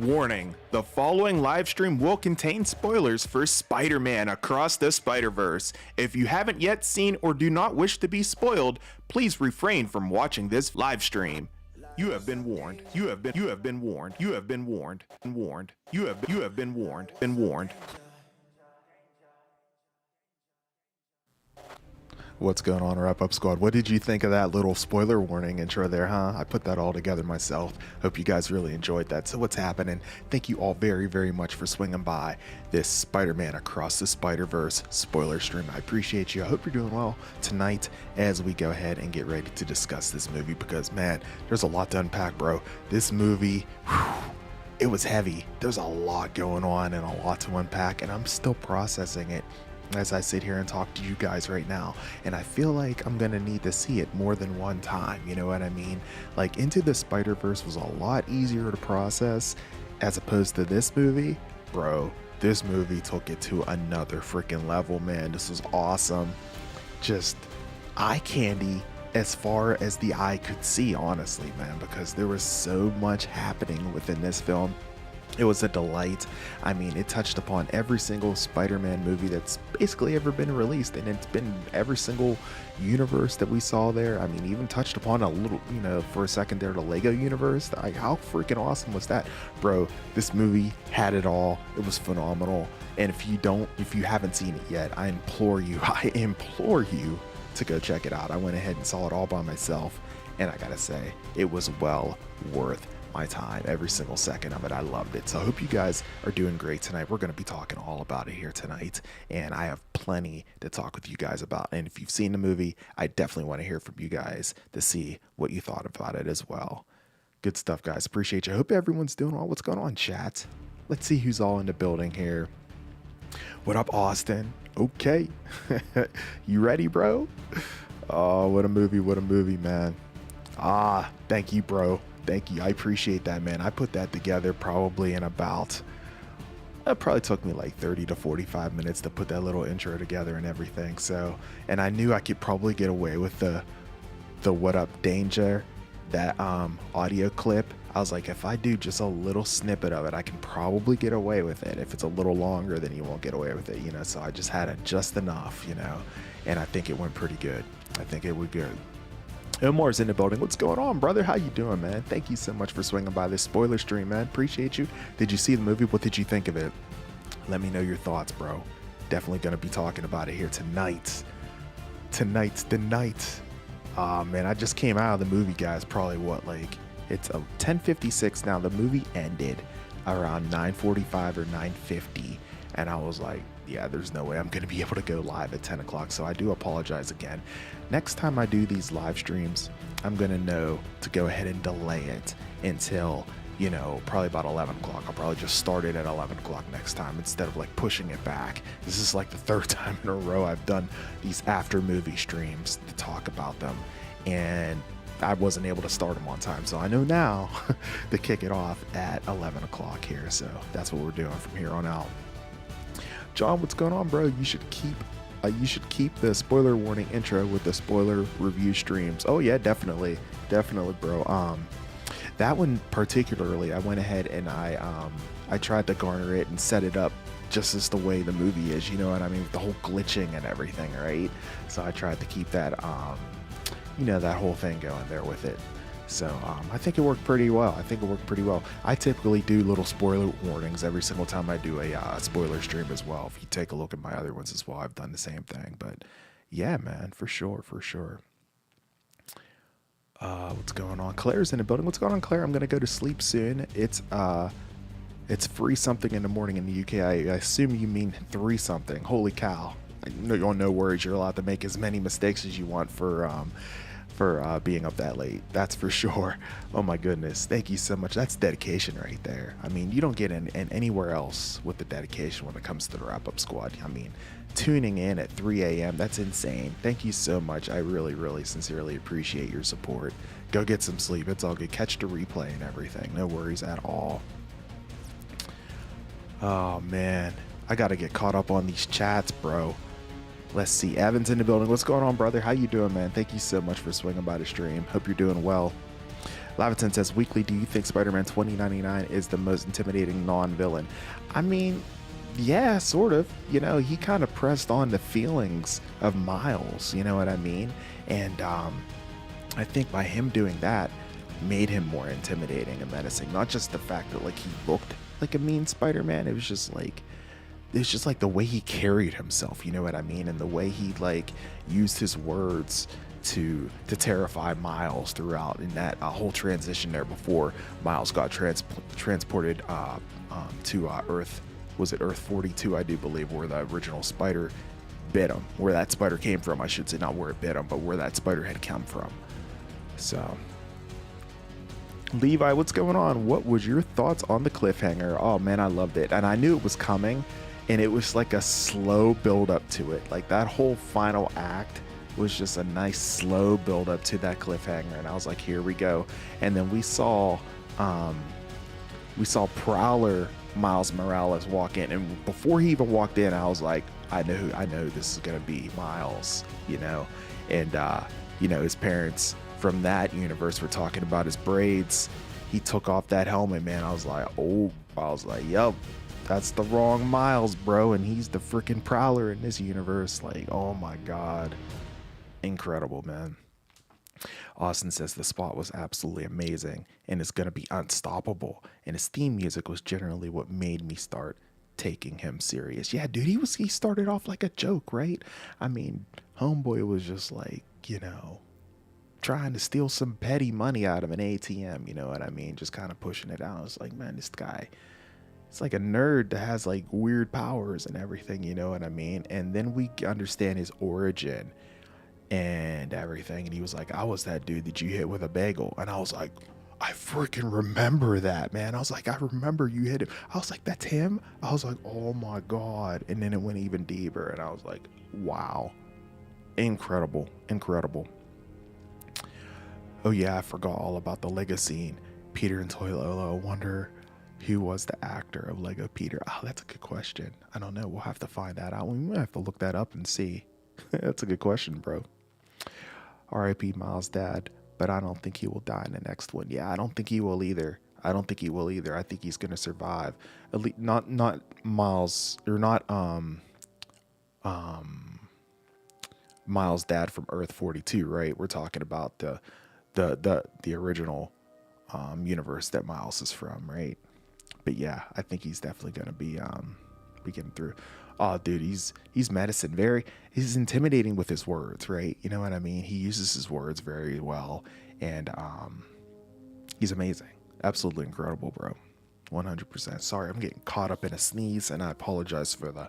Warning, the following live stream will contain spoilers for Spider-Man Across the Spider-Verse. If you haven't yet seen or do not wish to be spoiled, please refrain from watching this live stream. You have been warned. You have been warned. You have been warned. You have been warned. What's going on, Wrap Up Squad? What did you think of that little spoiler warning intro there, huh? I put that all together myself. Hope you guys really enjoyed that. So what's happening? Thank you all very, very much for swinging by this Spider-Man Across the Spider-Verse spoiler stream. I appreciate you. I hope you're doing well tonight as we go ahead and get ready to discuss this movie because, man, there's a lot to unpack, bro. This movie, it was heavy. There's a lot going on and a lot to unpack, and I'm still processing it as I sit here and talk to you guys right now, and I feel like I'm gonna need to see it more than one time, you know what I mean? Like, Into the Spider-Verse was a lot easier to process as opposed to this movie. Bro, this movie took it to another freaking level, man. This was awesome. Just eye candy as far as the eye could see, honestly, man, because there was so much happening within this film. It was a delight. I mean, it touched upon every single Spider-Man movie that's basically ever been released, and it's been every single universe that we saw there. I mean, even touched upon a little, you know, for a second there, the Lego universe. Like, how freaking awesome was that? Bro, this movie had it all. It was phenomenal. And if you haven't seen it yet, I implore you to go check it out. I went ahead and saw it all by myself, and I gotta say, it was well worth my time. Every single second of it. I loved it. So I hope you guys are doing great tonight. We're going to be talking all about it here tonight, and I have plenty to talk with you guys about. And if you've seen the movie, I definitely want to hear from you guys to see what you thought about it as well. Good stuff, guys. Appreciate you. I hope everyone's doing well. What's going on, chat? Let's see who's all in the building here. What up, Austin? Okay. You ready, bro? Oh, what a movie, man. Thank you, bro. Thank you. I appreciate that, man. I put that together probably in about, it probably took me like 30 to 45 minutes to put that little intro together and everything. So, and I knew I could probably get away with the What Up Danger, that audio clip. I was like, if I do just a little snippet of it, I can probably get away with it. If it's a little longer, then you won't get away with it, you know? So I just had it just enough, you know? And I think it went pretty good. I think it would be good. Omar's in the building. What's going on, brother? How you doing, man? Thank you so much for swinging by this spoiler stream, man. Appreciate you. Did you see the movie? What did you think of it? Let me know your thoughts, bro. Definitely going to be talking about it here tonight. Tonight's the night. Man, I just came out of the movie, guys. Probably what, like, it's 10:56 now. The movie ended around 9:45 or 9:50, and I was like, yeah, there's no way I'm going to be able to go live at 10 o'clock. So I do apologize again. Next time I do these live streams, I'm going to know to go ahead and delay it until, you know, probably about 11 o'clock. I'll probably just start it at 11 o'clock next time instead of like pushing it back. This is like the third time in a row I've done these after movie streams to talk about them, and I wasn't able to start them on time. So I know now to kick it off at 11 o'clock here. So that's what we're doing from here on out. John, what's going on, bro? You should keep the spoiler warning intro with the spoiler review streams. Oh yeah, definitely, bro. That one particularly, I went ahead and I tried to garner it and set it up just as the way the movie is. You know what I mean? With the whole glitching and everything, right? So I tried to keep that, you know, that whole thing going there with it. So I think it worked pretty well. I typically do little spoiler warnings every single time I do a spoiler stream as well. If you take a look at my other ones as well, I've done the same thing. But yeah, man, for sure. What's going on? Claire's in the building. What's going on, Claire? I'm gonna go to sleep soon. It's free something in the morning in the UK. I assume you mean 3 something. Holy cow! No worries. You're allowed to make as many mistakes as you want for being up that late. That's for sure. Oh my goodness. Thank you so much. That's dedication right there. I mean, you don't get in anywhere else with the dedication when it comes to the Wrap Up Squad. I mean, tuning in at 3 a.m. That's insane. Thank you so much. I really, really sincerely appreciate your support. Go get some sleep. It's all good. Catch the replay and everything. No worries at all. Oh man. I gotta get caught up on these chats, bro. Let's see, Evan's in the building. What's going on, brother? How you doing, man? Thank you so much for swinging by the stream. Hope you're doing well. Laviton says, weekly, do you think Spider-Man 2099 is the most intimidating non-villain? I mean, yeah, sort of. You know, he kind of pressed on the feelings of Miles, you know what I mean? And I think by him doing that made him more intimidating and menacing. Not just the fact that like he looked like a mean Spider-Man, it was just like the way he carried himself, you know what I mean? And the way he like used his words to terrify Miles throughout in that whole transition there before Miles got transported to Earth. Was it Earth 42, I do believe, where the original spider bit him, where that spider came from, I should say, not where it bit him, but where that spider had come from. So Levi, what's going on? What was your thoughts on the cliffhanger? Oh man, I loved it, and I knew it was coming, and it was like a slow build up to it. Like that whole final act was just a nice slow build up to that cliffhanger, and I was like, here we go. And then we saw Prowler Miles Morales walk in, and before he even walked in, I was like, I know this is gonna be Miles, you know. And you know, his parents from that universe were talking about his braids. He took off that helmet, man. I was like, yep, that's the wrong Miles, bro, and he's the freaking Prowler in this universe. Like, oh my god, incredible, man. Austin says the spot was absolutely amazing and it's gonna be unstoppable, and his theme music was generally what made me start taking him serious. Yeah, dude, he started off like a joke, right? I mean, homeboy was just like, you know, trying to steal some petty money out of an ATM, you know what I mean? Just kind of pushing it out. It's like, man, this guy, it's like a nerd that has like weird powers and everything, you know what I mean? And then we understand his origin and everything. And he was like, I was that dude that you hit with a bagel. And I was like, I freaking remember that, man. I was like, I remember you hit him. I was like, that's him? I was like, oh my God. And then it went even deeper. And I was like, wow. Incredible. Incredible. Oh yeah, I forgot all about the Lego scene. Peter and Toy Lolo. I wonder who was the actor of Lego Peter. Oh, that's a good question. I don't know. We'll have to find that out. We might have to look that up and see. That's a good question, bro. R.I.P. Miles' dad, but I don't think he will die in the next one. Yeah, I don't think he will either. I think he's gonna survive. At least not Miles, or not Miles' dad from Earth 42, right? We're talking about the original universe that Miles is from, right? But yeah, I think he's definitely gonna be getting through. Oh, dude, he's medicine. He's intimidating with his words, right? You know what I mean? He uses his words very well, and he's amazing. Absolutely incredible, bro. 100%. Sorry, I'm getting caught up in a sneeze, and I apologize for the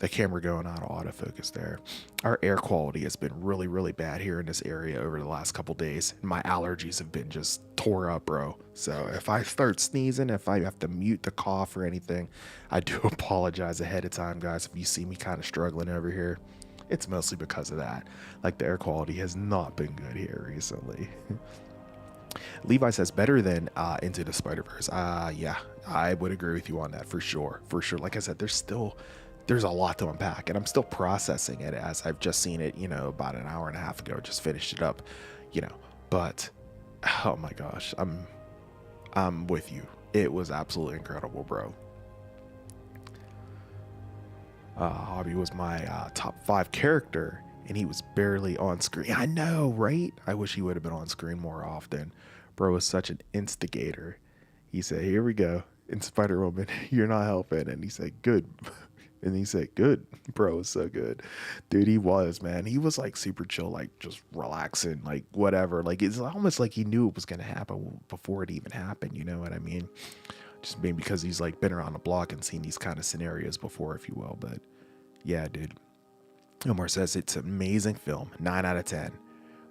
camera going out of autofocus there. Our air quality has been really, really bad here in this area over the last couple days. My allergies have been just tore up, bro. So if I start sneezing, if I have to mute the cough or anything, I do apologize ahead of time, guys. If you see me kind of struggling over here, it's mostly because of that. Like, the air quality has not been good here recently. Levi says better than Into the Spider-Verse. Yeah, I would agree with you on that for sure. Like I said, there's a lot to unpack, and I'm still processing it as I've just seen it, you know, about an hour and a half ago, just finished it up, you know. But oh my gosh, I'm with you. It was absolutely incredible, bro. Hobby was my top 5 character, and he was barely on screen. I know, right? I wish he would have been on screen more often. Bro was such an instigator. He said, here we go. In Spider-Woman, you're not helping. And he said, good. And he said, good. Bro was so good. Dude, he was, man. He was like super chill, like just relaxing, like whatever. Like, it's almost like he knew it was going to happen before it even happened. You know what I mean? Just maybe because he's like been around the block and seen these kind of scenarios before, if you will. But yeah, dude. Omar says it's an amazing film. 9 out of 10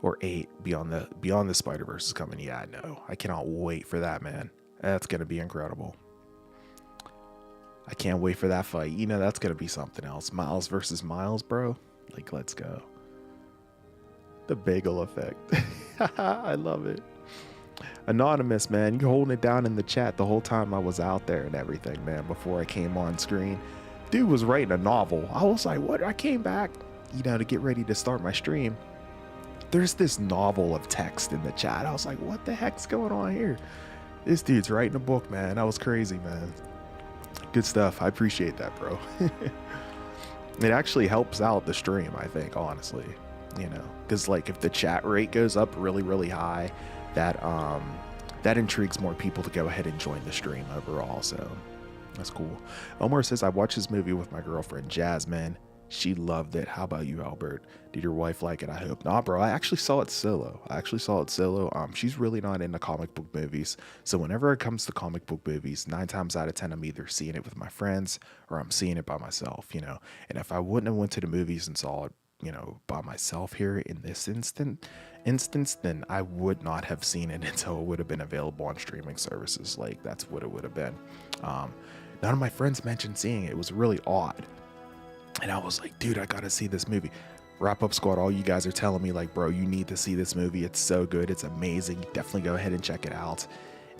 or 8. Beyond the Spider-Verse is coming. Yeah, I know. I cannot wait for that, man. That's going to be incredible. I can't wait for that fight. You know, that's going to be something else. Miles versus Miles, bro. Like, let's go. The bagel effect. I love it. Anonymous, man. You're holding it down in the chat the whole time I was out there and everything, man, before I came on screen. Dude was writing a novel. I was like, what? I came back, you know, to get ready to start my stream. there's this novel of text in the chat. I was like, what the heck's going on here? This dude's writing a book, man. That was crazy, man. Good stuff. I appreciate that, bro. It actually helps out the stream, I think, honestly, you know, because like if the chat rate goes up really, really high, that intrigues more people to go ahead and join the stream overall. So that's cool. Omar says, I watched this movie with my girlfriend, Jasmine. She loved it. How about you, Albert? Did your wife like it? I hope. Nah, bro, I actually saw it solo. She's really not into comic book movies. So whenever it comes to comic book movies, 9 times out of 10, I'm either seeing it with my friends or I'm seeing it by myself, you know. And if I wouldn't have went to the movies and saw it, you know, by myself here in this instance, then I would not have seen it until it would have been available on streaming services. Like, that's what it would have been. None of my friends mentioned seeing it. It was really odd. And I was like, dude, I gotta see this movie. Wrap Up Squad, all you guys are telling me like, bro, you need to see this movie. It's so good. It's amazing. Definitely go ahead and check it out.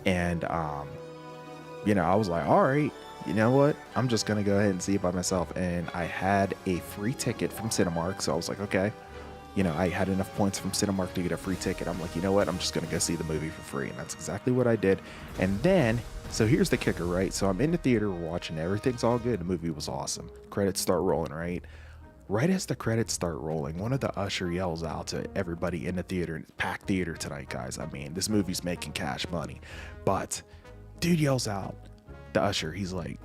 And, you know, I was like, all right, you know what? I'm just gonna go ahead and see it by myself. And I had a free ticket from Cinemark. So I was like, okay, you know, I had enough points from Cinemark to get a free ticket. I'm like, you know what? I'm just gonna go see the movie for free. And that's exactly what I did. And then, so here's the kicker, right? So I'm in the theater, we're watching, everything's all good. The movie was awesome. Credits start rolling, right? Right as the credits start rolling, one of the usher yells out to everybody in the theater, packed theater tonight, guys. I mean, this movie's making cash money. But dude yells out, the usher, he's like,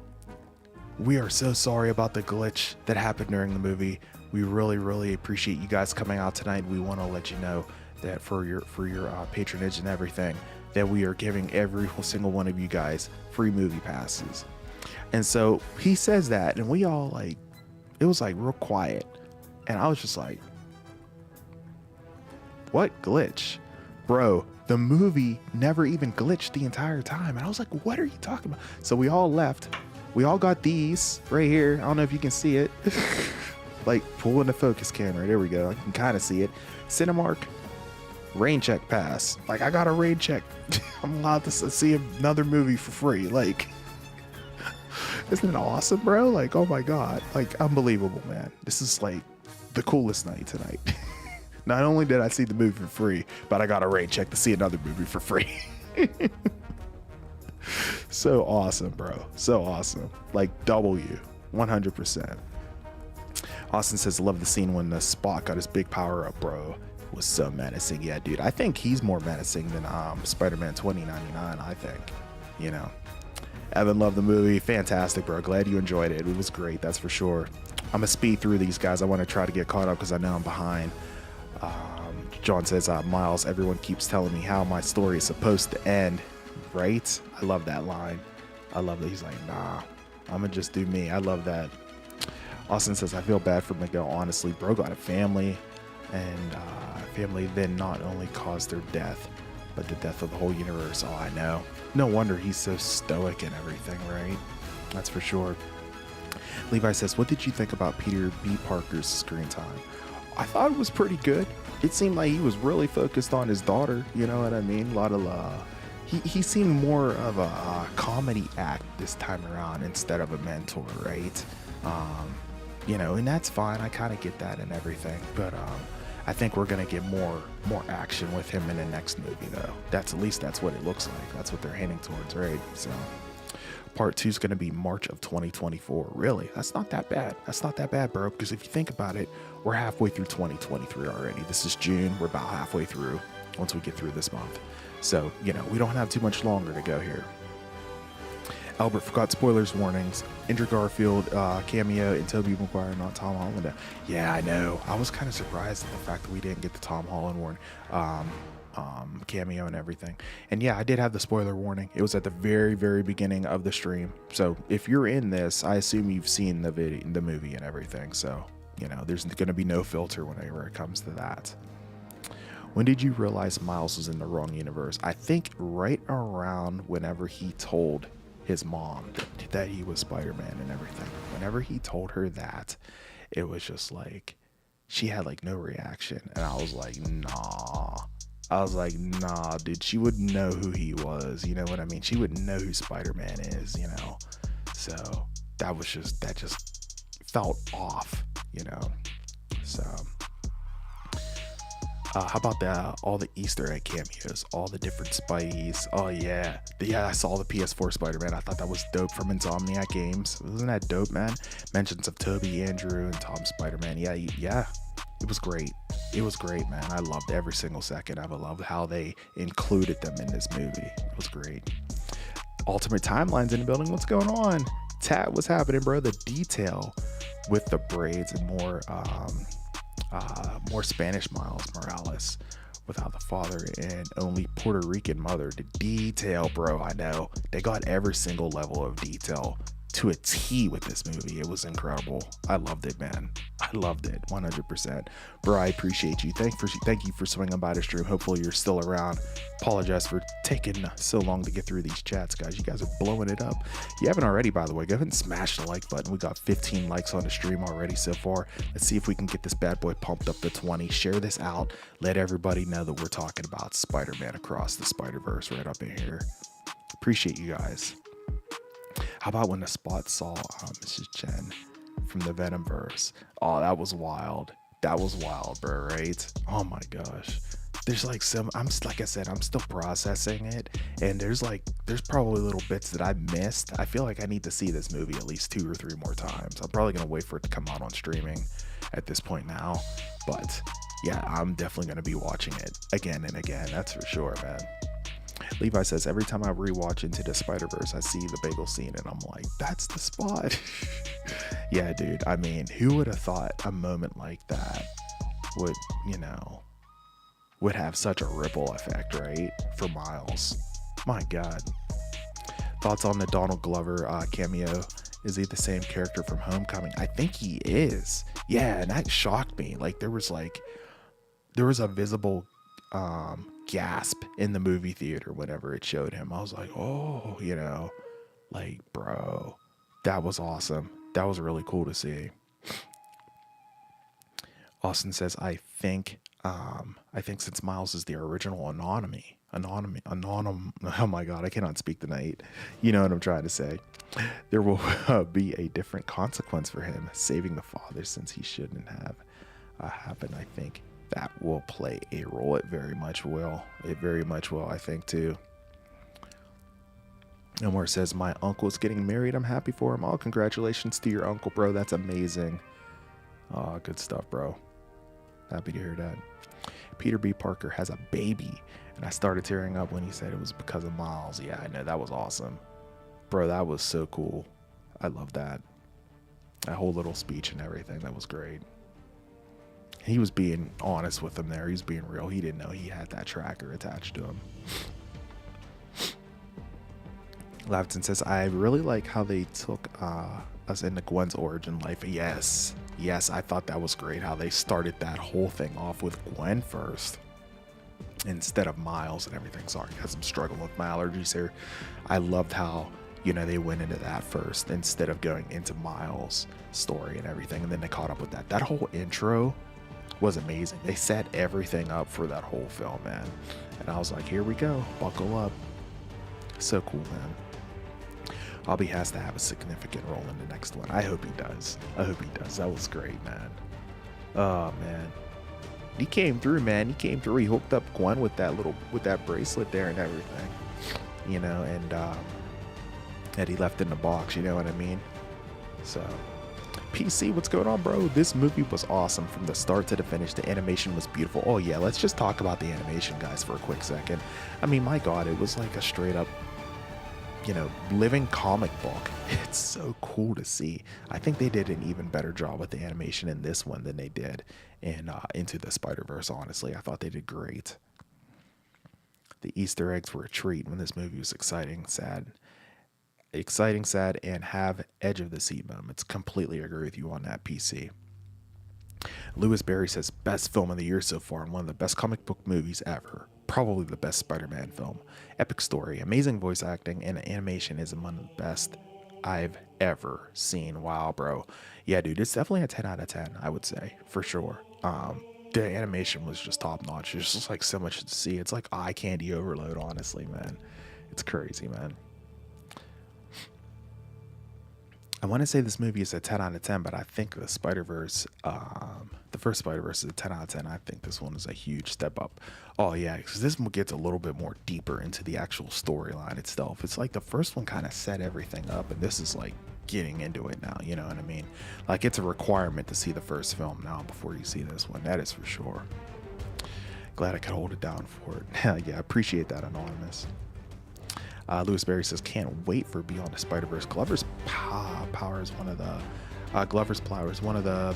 we are so sorry about the glitch that happened during the movie. We really, really appreciate you guys coming out tonight. We want to let you know that for your patronage and everything, that we are giving every single one of you guys free movie passes. And so he says that, and we all like, it was like real quiet. And I was just like, what glitch? Bro, the movie never even glitched the entire time. And I was like, what are you talking about? So we all left. We all got these right here. I don't know if you can see it. Like, pull in the focus camera. There we go. I can kind of see it. Cinemark rain check pass. Like, I got a rain check. I'm allowed to see another movie for free. Like, isn't it awesome, bro? Like, oh my God. Like, unbelievable, man. This is like the coolest night tonight. Not only did I see the movie for free, but I got a rain check to see another movie for free. So awesome, bro. So awesome. Like, W, 100%. Austin says, love the scene when the Spock got his big power up, bro. It was so menacing. Yeah, dude. I think he's more menacing than Spider-Man 2099, I think. You know. Evan loved the movie. Fantastic, bro. Glad you enjoyed it. It was great, that's for sure. I'm going to speed through these guys. I want to try to get caught up because I know I'm behind. John says, Miles, everyone keeps telling me how my story is supposed to end. Right? I love that line. I love that. He's like, nah, I'm going to just do me. I love that. Austin says, I feel bad for Miguel. Honestly, bro got a family, and family then not only caused their death, but the death of the whole universe. Oh, I know. No wonder he's so stoic and everything, right? That's for sure. Levi says, what did you think about Peter B. Parker's screen time? I thought it was pretty good. It seemed like he was really focused on his daughter. You know what I mean? A lot of he seemed more of a comedy act this time around instead of a mentor, right? You know, and that's fine. I kind of get that and everything, but I think we're gonna get more action with him in the next movie, though. That's at least that's what it looks like. That's what they're heading towards, right? So, part 2 is gonna be March of 2024. Really, that's not that bad. That's not that bad, bro. Because if you think about it, we're halfway through 2023 already. This is June. We're about halfway through. Once we get through this month, so you know we don't have too much longer to go here. Albert forgot spoilers warnings. Andrew Garfield cameo and Tobey Maguire, not Tom Holland. Yeah, I know. I was kind of surprised at the fact that we didn't get the Tom Holland cameo and everything. And yeah, I did have the spoiler warning. It was at the very, very beginning of the stream. So if you're in this, I assume you've seen the movie and everything. So you know, there's going to be no filter whenever it comes to that. When did you realize Miles was in the wrong universe? I think right around whenever he told his mom that he was Spider-Man and everything. Whenever he told her that, it was just like, she had like no reaction. And I was like, nah. I was like, nah, dude, she would know who he was. You know what I mean? She would know who Spider-Man is, you know? So that just felt off, you know? So, How about all the Easter egg cameos, all the different Spideys? Oh yeah, I saw the PS4 Spider-Man. I thought that was dope from Insomniac Games. Wasn't that dope, man? Mentions of Toby, Andrew, and Tom Spider-Man. Yeah, yeah. It was great. It was great, man. I loved every single second. I loved how they included them in this movie. It was great. Ultimate Timeline's in the building. What's going on? Tat, what's happening, bro? The detail with the braids and more Spanish Miles Morales without the father and only Puerto Rican mother. The detail, bro. I know they got every single level of detail to a T with this movie. It was incredible. I loved it, man. I loved it 100%. Bro, I appreciate you. Thank you for swinging by the stream. Hopefully you're still around. Apologize for taking so long to get through these chats, guys. You guys are blowing it up. If you haven't already, by the way, go ahead and smash the like button. We got 15 likes on the stream already so far. Let's see if we can get this bad boy pumped up to 20. Share this out. Let everybody know that we're talking about Spider-Man Across the Spider-Verse right up in here. Appreciate you guys. How about when the Spot saw Mrs. Chen from the Venomverse? Oh, that was wild. That was wild, bro, right? Oh my gosh. There's like like I said, I'm still processing it. And there's probably little bits that I missed. I feel like I need to see this movie at least 2 or 3 more times. I'm probably going to wait for it to come out on streaming at this point now. But yeah, I'm definitely going to be watching it again and again. That's for sure, man. Levi says, every time I rewatch Into the Spider-Verse, I see the bagel scene and I'm like, that's the spot. Yeah, dude. I mean, who would have thought a moment like that would have such a ripple effect, right? For Miles. My God. Thoughts on the Donald Glover cameo? Is he the same character from Homecoming? I think he is. Yeah, and that shocked me. Like, there was a visible gasp in the movie theater whenever it showed him. I was like, oh, like, bro, that was awesome. That was really cool to see. Austin says, I think since Miles is the original anonym, oh my God, I cannot speak tonight. You know what I'm trying to say. There will be a different consequence for him saving the father since he shouldn't have happened. I think that will play a role. It very much will. I think too. Elmore says, my uncle's getting married. I'm happy for him. Oh, congratulations to your uncle, bro. That's amazing. Oh, good stuff, bro. Happy to hear that. Peter B. Parker has a baby, and I started tearing up when he said it was because of Miles. Yeah, I know. That was awesome. Bro, that was so cool. I love that. That whole little speech and everything. That was great. He was being honest with him there. He was being real. He didn't know he had that tracker attached to him. Lavton says, I really like how they took us into Gwen's origin life. Yes, I thought that was great how they started that whole thing off with Gwen first instead of Miles and everything. Sorry, guys, I'm struggling with my allergies here. I loved how, they went into that first instead of going into Miles' story and everything. And then they caught up with that. That whole intro was amazing. They set everything up for that whole film, man. And I was like, here we go. Buckle up. So cool, man. Bobby has to have a significant role in the next one. I hope he does. That was great, man. Oh, man. He came through, man. He hooked up Gwen with that bracelet there and everything. And he left in the box, you know what I mean? So, PC, what's going on, bro? This movie was awesome from the start to the finish. The animation was beautiful. Oh, yeah, let's just talk about the animation, guys, for a quick second. I mean, my God, it was like a straight up, living comic book. It's so cool to see. I think they did an even better job with the animation in this one than they did in Into the Spider-Verse, honestly. I thought they did great. The Easter eggs were a treat when this movie was exciting, sad, and have edge of the seat moments. Completely agree with you on that, PC. Lewis Berry says, best film of the year so far and one of the best comic book movies ever. Probably the best Spider-Man film. Epic story, amazing voice acting, and the animation is among the best I've ever seen. Wow, bro. Yeah, dude, it's definitely a 10 out of 10, I would say, for sure. The animation was just top notch. There's just like so much to see. It's like eye candy overload, honestly, man. It's crazy, man. I want to say this movie is a 10 out of 10, but I think the first Spider-Verse is a 10 out of 10. I think this one is a huge step up. Oh yeah, because this one gets a little bit more deeper into the actual storyline itself. It's like the first one kind of set everything up, and this is like getting into it now, you know what I mean? Like it's a requirement to see the first film now before you see this one, that is for sure. Glad I could hold it down for it. Yeah, I appreciate that, Anonymous. Lewis Berry says, can't wait for Beyond the Spider-Verse. Glover's power is one of the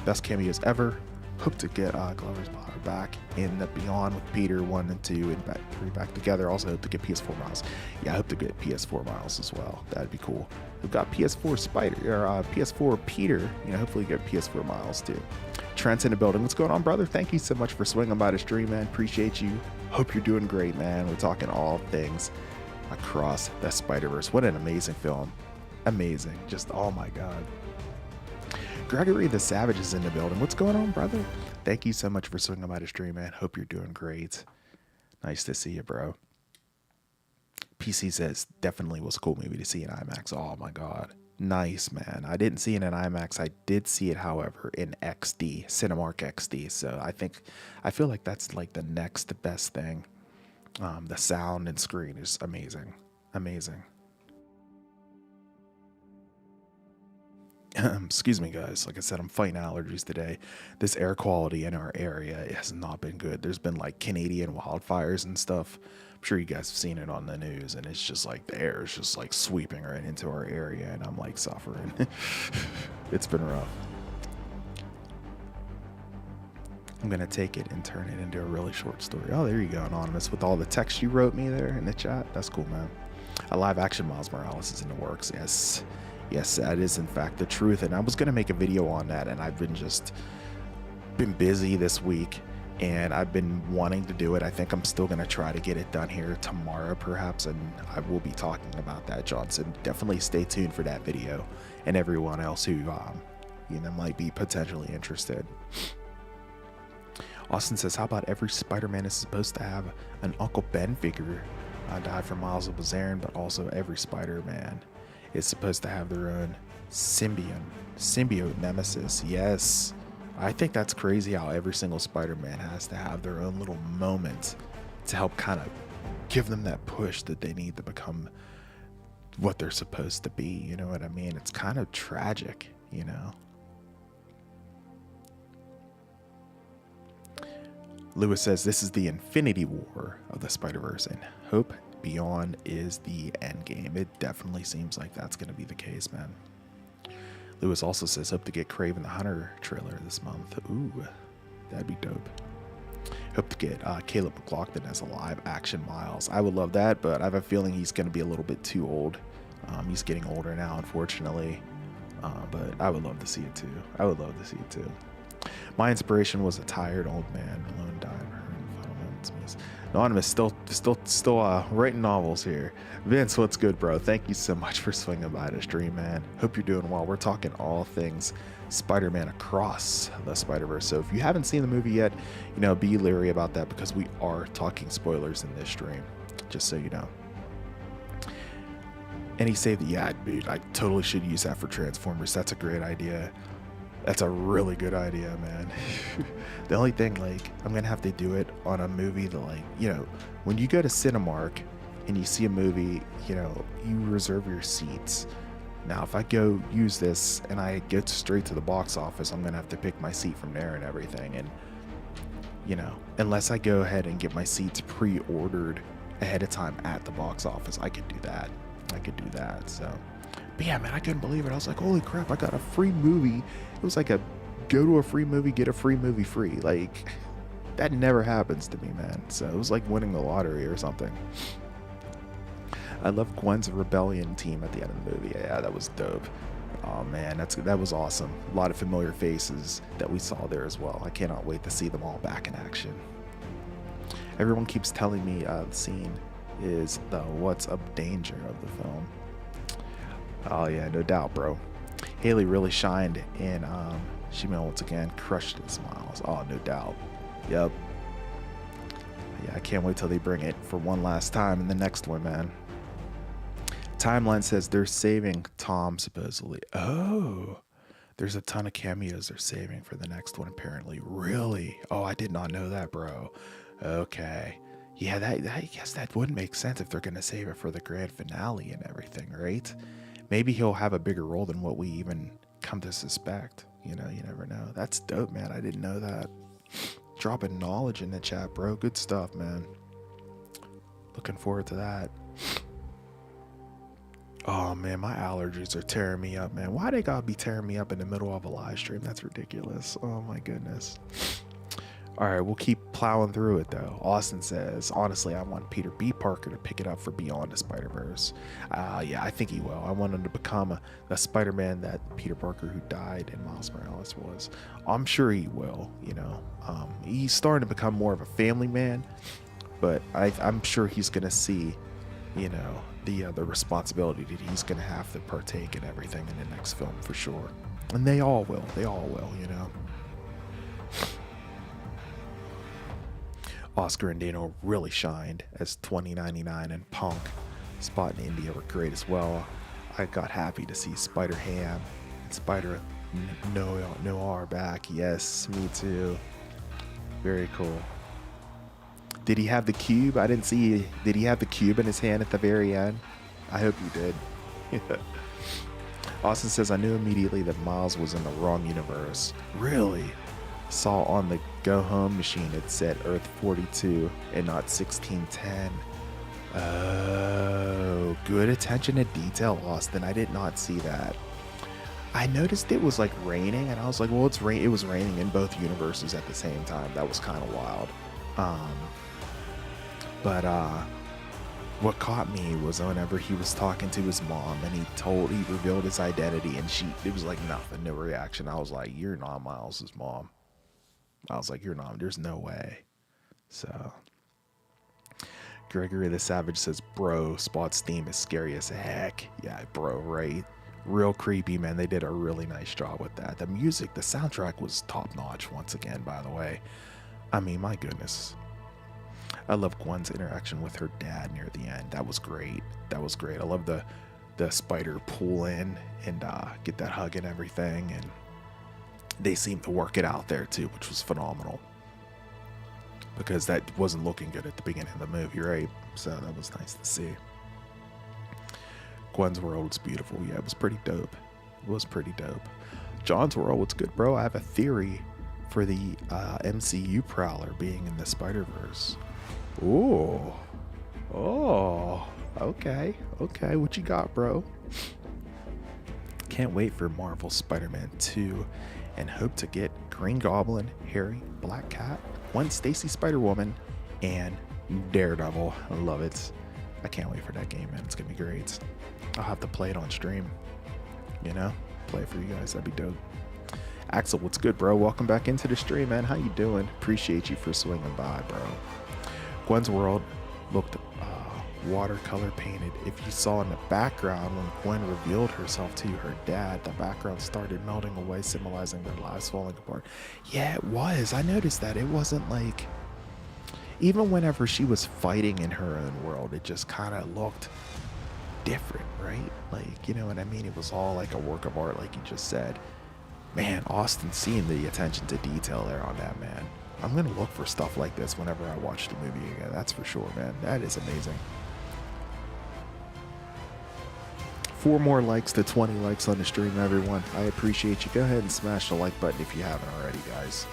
best cameos ever. Hope to get Glover's power back in the Beyond with Peter 1 and 2 and 3 back together. Also hope to get PS4 Miles. Yeah, I hope to get PS4 Miles as well. That'd be cool. We've got PS4 PS4 Peter. You know, hopefully get PS4 Miles too. Trent's in the building. What's going on, brother? Thank you so much for swinging by the stream, man. Appreciate you. Hope you're doing great, man. We're talking all things Across the Spider-Verse. What an amazing film. Amazing. Just, oh my God. Gregory the Savage is in the building. What's going on, brother? Thank you so much for swinging by the stream, man. Hope you're doing great. Nice to see you, bro. PC says, definitely was a cool movie to see in IMAX. Oh my God. Nice, man. I didn't see it in IMAX. I did see it, however, in XD, Cinemark XD. So I feel like that's like the next best thing. The sound and screen is amazing. Amazing. Excuse me, guys. Like I said, I'm fighting allergies today. This air quality in our area has not been good. There's been like Canadian wildfires and stuff. I'm sure you guys have seen it on the news, and it's just like the air is just like sweeping right into our area, and I'm like suffering. It's been rough. I'm going to take it and turn it into a really short story. Oh, there you go, Anonymous, with all the text you wrote me there in the chat. That's cool, man. A live action Miles Morales is in the works. Yes. Yes, that is in fact the truth. And I was going to make a video on that, and I've been busy this week, and I've been wanting to do it. I think I'm still going to try to get it done here tomorrow, perhaps, and I will be talking about that, Johnson. Definitely stay tuned for that video, and everyone else who, might be potentially interested. Austin says, how about every Spider-Man is supposed to have an Uncle Ben figure? I died for Miles of Bazarin, but also every Spider-Man is supposed to have their own symbiote nemesis. Yes. I think that's crazy how every single Spider-Man has to have their own little moment to help kind of give them that push that they need to become what they're supposed to be. You know what I mean? It's kind of tragic, you know? Lewis says, this is the Infinity War of the Spider-Verse, and hope Beyond is the end game. It definitely seems like that's going to be the case, man. Lewis also says, hope to get Kraven the Hunter trailer this month. Ooh, that'd be dope. Hope to get Caleb McLaughlin as a live action Miles. I would love that, but I have a feeling he's going to be a little bit too old. He's getting older now, unfortunately. But I would love to see it too. I would love to see it too. My inspiration was a tired old man alone dying. Anonymous still writing novels here. Vince, what's good, bro? Thank you so much for swinging by the stream, man. Hope you're doing well. We're talking all things Spider-Man Across the Spider-Verse. So if you haven't seen the movie yet, be leery about that because we are talking spoilers in this stream, just so you know. And he said, yeah, dude, I totally should use that for Transformers. That's a great idea. That's a really good idea, man. The only thing, I'm gonna have to do it on a movie that, when you go to Cinemark and you see a movie, you reserve your seats. Now, if I go use this and I get straight to the box office, I'm gonna have to pick my seat from there and everything. And, unless I go ahead and get my seats pre-ordered ahead of time at the box office, I could do that. So. But yeah, man, I couldn't believe it. I was like, holy crap, I got a free movie. It was like a go to a free movie, get a free movie free. Like, that never happens to me, man. So it was like winning the lottery or something. I love Gwen's rebellion team at the end of the movie. Yeah, that was dope. Oh man, that was awesome. A lot of familiar faces that we saw there as well. I cannot wait to see them all back in action. Everyone keeps telling me the scene is the what's up danger of the film. Oh yeah, no doubt, bro. Haley really shined in She-Mail once again, crushed his smiles. Oh, no doubt. Yep. Yeah, I can't wait till they bring it for one last time in the next one, man. Timeline says they're saving Tom supposedly. Oh, there's a ton of cameos they're saving for the next one apparently. Really? Oh, I did not know that, bro. Okay. Yeah, I guess that would make sense if they're gonna save it for the grand finale and everything, right? Maybe he'll have a bigger role than what we even come to suspect. You know, you never know. That's dope, man. I didn't know that. Dropping knowledge in the chat, bro. Good stuff, man. Looking forward to that. Oh man, my allergies are tearing me up, man. Why they gotta be tearing me up in the middle of a live stream? That's ridiculous. Oh my goodness. All right, we'll keep plowing through it though. Austin says, honestly, I want Peter B. Parker to pick it up for Beyond the Spider-Verse. Yeah, I think he will. I want him to become the Spider-Man that Peter Parker who died in Miles Morales was. I'm sure he will, you know. He's starting to become more of a family man, but I'm sure he's gonna see, you know, the responsibility that he's gonna have to partake in everything in the next film for sure. And they all will, you know. Oscar and Dano really shined as 2099 and Punk. Spot and India were great as well. I got happy to see Spider Ham and Spider Noir back. Yes, me too. Very cool. Did he have the cube? I didn't see. Did he have the cube in his hand at the very end? I hope he did. Austin says, I knew immediately that Miles was in the wrong universe. Really? Saw on the Go Home machine it said Earth 42 and not 1610. Oh, good attention to detail, Austin. I did not see that. I noticed it was like raining, and I was like, well, it was raining in both universes at the same time. That was kind of wild. But what caught me was whenever he was talking to his mom and he revealed his identity, and it was like nothing, no reaction. I was like, you're not Miles's mom. I was like, you're not, there's no way. So Gregory the Savage says, bro, Spot's theme is scary as heck. Yeah, bro, right? Real creepy, man. They did a really nice job with that. The music, the soundtrack was top notch once again, by the way. I mean, my goodness. I love Gwen's interaction with her dad near the end. That was great. That was great. I love the spider pull in and get that hug and everything. And they seemed to work it out there too, which was phenomenal. Because that wasn't looking good at the beginning of the movie, right? So that was nice to see. Gwen's world was beautiful. Yeah, it was pretty dope. It was pretty dope. John's world, what's good, bro? I have a theory for the MCU Prowler being in the Spider-Verse. Ooh. Oh, okay. Okay, what you got, bro? Can't wait for Marvel Spider-Man 2 and hope to get Green Goblin, Harry, Black Cat, Gwen Stacy Spider-Woman, and Daredevil. I love it. I can't wait for that game, man. It's gonna be great. I'll have to play it on stream. You know? Play it for you guys. That'd be dope. Axel, what's good, bro? Welcome back into the stream, man. How you doing? Appreciate you for swinging by, bro. Gwen's world looked watercolor painted. If you saw in the background when Gwen revealed herself to her dad, the background started melting away, symbolizing their lives falling apart. Yeah, it was. I noticed that. It wasn't like, even whenever she was fighting in her own world, it just kind of looked different, right? Like, you know what I mean? It was all like a work of art, like you just said. Man, Austin, seeing the attention to detail there on that, man. I'm gonna look for stuff like this whenever I watch the movie again. That's for sure, man. That is amazing. 4 more likes to 20 likes on the stream, everyone. I appreciate you. Go ahead and smash the like button if you haven't already, guys.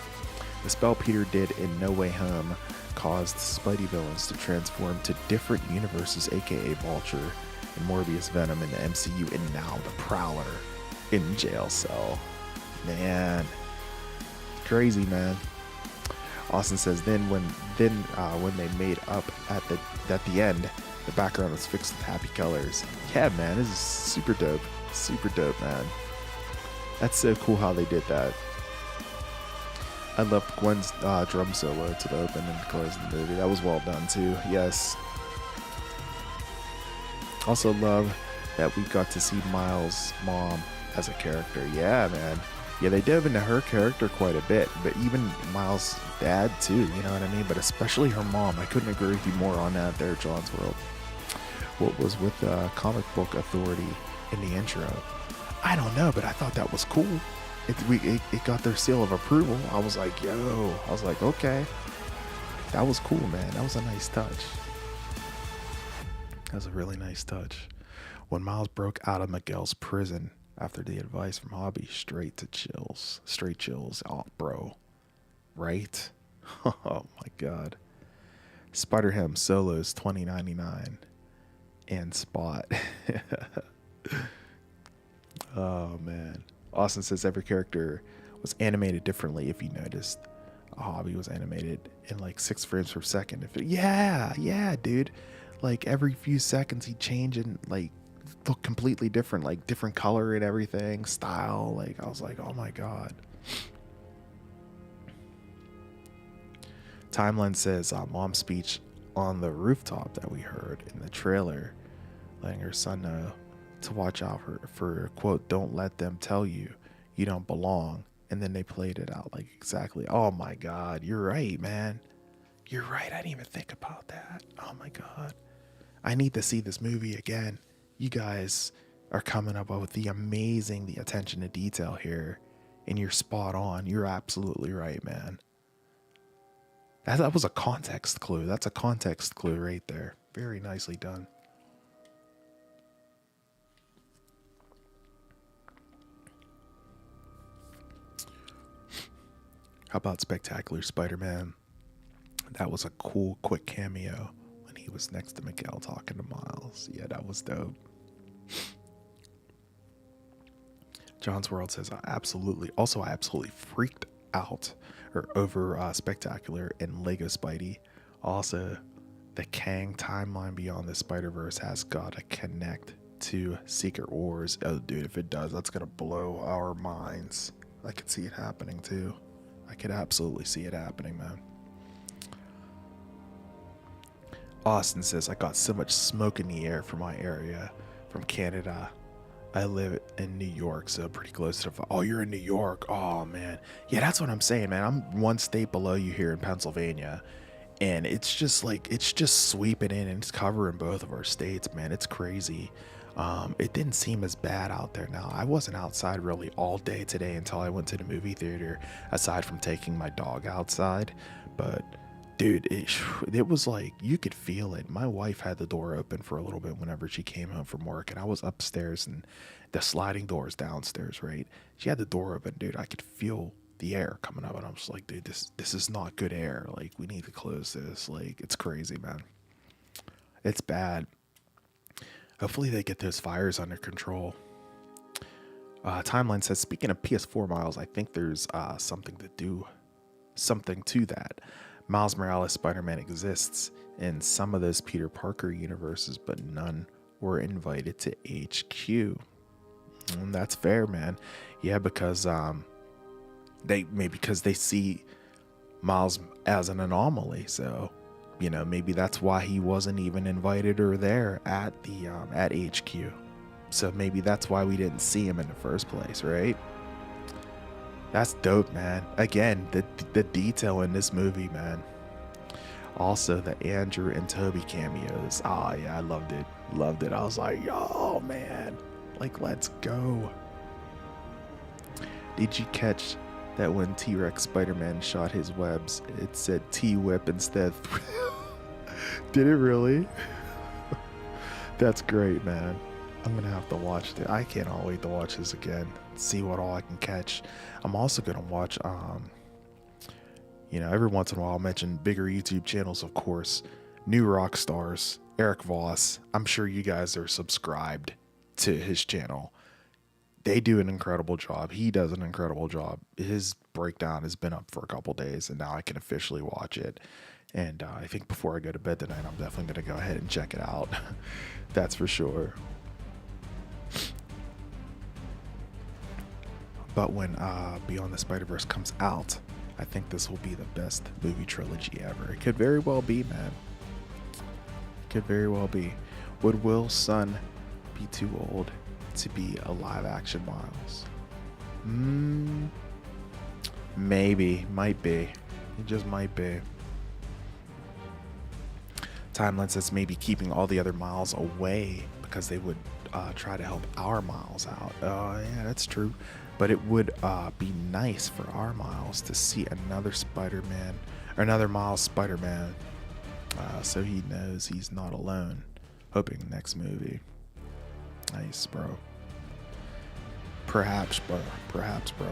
The spell Peter did in No Way Home caused Spidey villains to transform to different universes, aka Vulture and Morbius Venom in the MCU, and now the Prowler in jail cell. Man, crazy, man. Austin says when they made up at the end, the background was fixed with happy colors. Yeah, man, this is super dope. Super dope, man. That's so cool how they did that. I loved Gwen's drum solo to the open and close of the movie. That was well done too. Yes. Also love that we got to see Miles' mom as a character. Yeah, man. Yeah, they dove into her character quite a bit, but even Miles' dad too, you know what I mean? But especially her mom. I couldn't agree with you more on that there, John's World. What was with the comic book authority in the intro? I don't know, but I thought that was cool. It got their seal of approval. I was like, yo. I was like, okay. That was cool, man. That was a nice touch. That was a really nice touch. When Miles broke out of Miguel's prison after the advice from Hobby, straight chills. Oh, bro. Right? Oh my god. Spider-Ham Solos 2099 and Spot. Oh man. Austin says every character was animated differently. If you noticed, Hobby was animated in like 6 frames per second. Yeah, dude. Like every few seconds he'd change and like look completely different, like different color and everything, style. Like I was like, oh my god. Timeline says mom's speech on the rooftop that we heard in the trailer, letting her son know to watch out for quote, don't let them tell you you don't belong. And then they played it out like exactly. Oh my god, you're right, man. You're right. I didn't even think about that. Oh my god. I need to see this movie again. You guys are coming up with the attention to detail here, and you're spot on. You're absolutely right, man. That was a context clue. That's a context clue right there. Very nicely done. How about Spectacular Spider-Man? That was a cool, quick cameo when he was next to Miguel talking to Miles. Yeah, that was dope. John's World says, I absolutely freaked out or over Spectacular and Lego Spidey. Also, the Kang timeline beyond the Spider-Verse has got to connect to Secret Wars. Oh, dude, if it does, that's going to blow our minds. I could see it happening, too. I could absolutely see it happening, man. Austin says, I got so much smoke in the air from my area, from Canada. I live in New York, so pretty close to the... Oh, you're in New York. Oh, man. Yeah, that's what I'm saying, man. I'm one state below you here in Pennsylvania. And it's just like, it's just sweeping in and it's covering both of our states, man. It's crazy. It didn't seem as bad out there now. I wasn't outside really all day today until I went to the movie theater, aside from taking my dog outside. But dude, it was like, you could feel it. My wife had the door open for a little bit whenever she came home from work, and I was upstairs and the sliding doors downstairs, right? She had the door open, dude. I could feel the air coming up, and I'm just like, dude, this is not good air. Like, we need to close this. Like, it's crazy, man. It's bad. Hopefully they get those fires under control. Timeline says, speaking of PS4 Miles, I think there's something to that. Miles Morales Spider-Man exists in some of those Peter Parker universes, but none were invited to HQ. And that's fair, man. Yeah, because they see Miles as an anomaly, so you know, maybe that's why he wasn't even invited or there at the at HQ. So maybe that's why we didn't see him in the first place, right? That's dope, man. Again, the detail in this movie, man. Also, the Andrew and Toby cameos. Ah, yeah, I loved it. Loved it. I was like, yo, man. Like, let's go. Did you catch that when T-Rex Spider-Man shot his webs, it said T-Whip instead? Did it really? That's great, man. I'm gonna have to watch it. I cannot wait to watch this again. See what all I can catch. I'm also gonna watch, you know, every once in a while I'll mention bigger YouTube channels, of course. New rock stars, Eric Voss. I'm sure you guys are subscribed to his channel. They do an incredible job. He does an incredible job. His breakdown has been up for a couple days, and now I can officially watch it. And I think before I go to bed tonight, I'm definitely going to go ahead and check it out. That's for sure. But when Beyond the Spider-Verse comes out, I think this will be the best movie trilogy ever. It could very well be, man. Could very well be. Would Will's son be too old to be a live-action Miles? Maybe. Might be. It just might be. Timeline says maybe keeping all the other Miles away because they would try to help our Miles out. Yeah, that's true. But it would be nice for our Miles to see another Spider-Man, or another Miles Spider-Man, so he knows he's not alone. Hoping next movie. Nice, bro. Perhaps, bro. Perhaps, bro.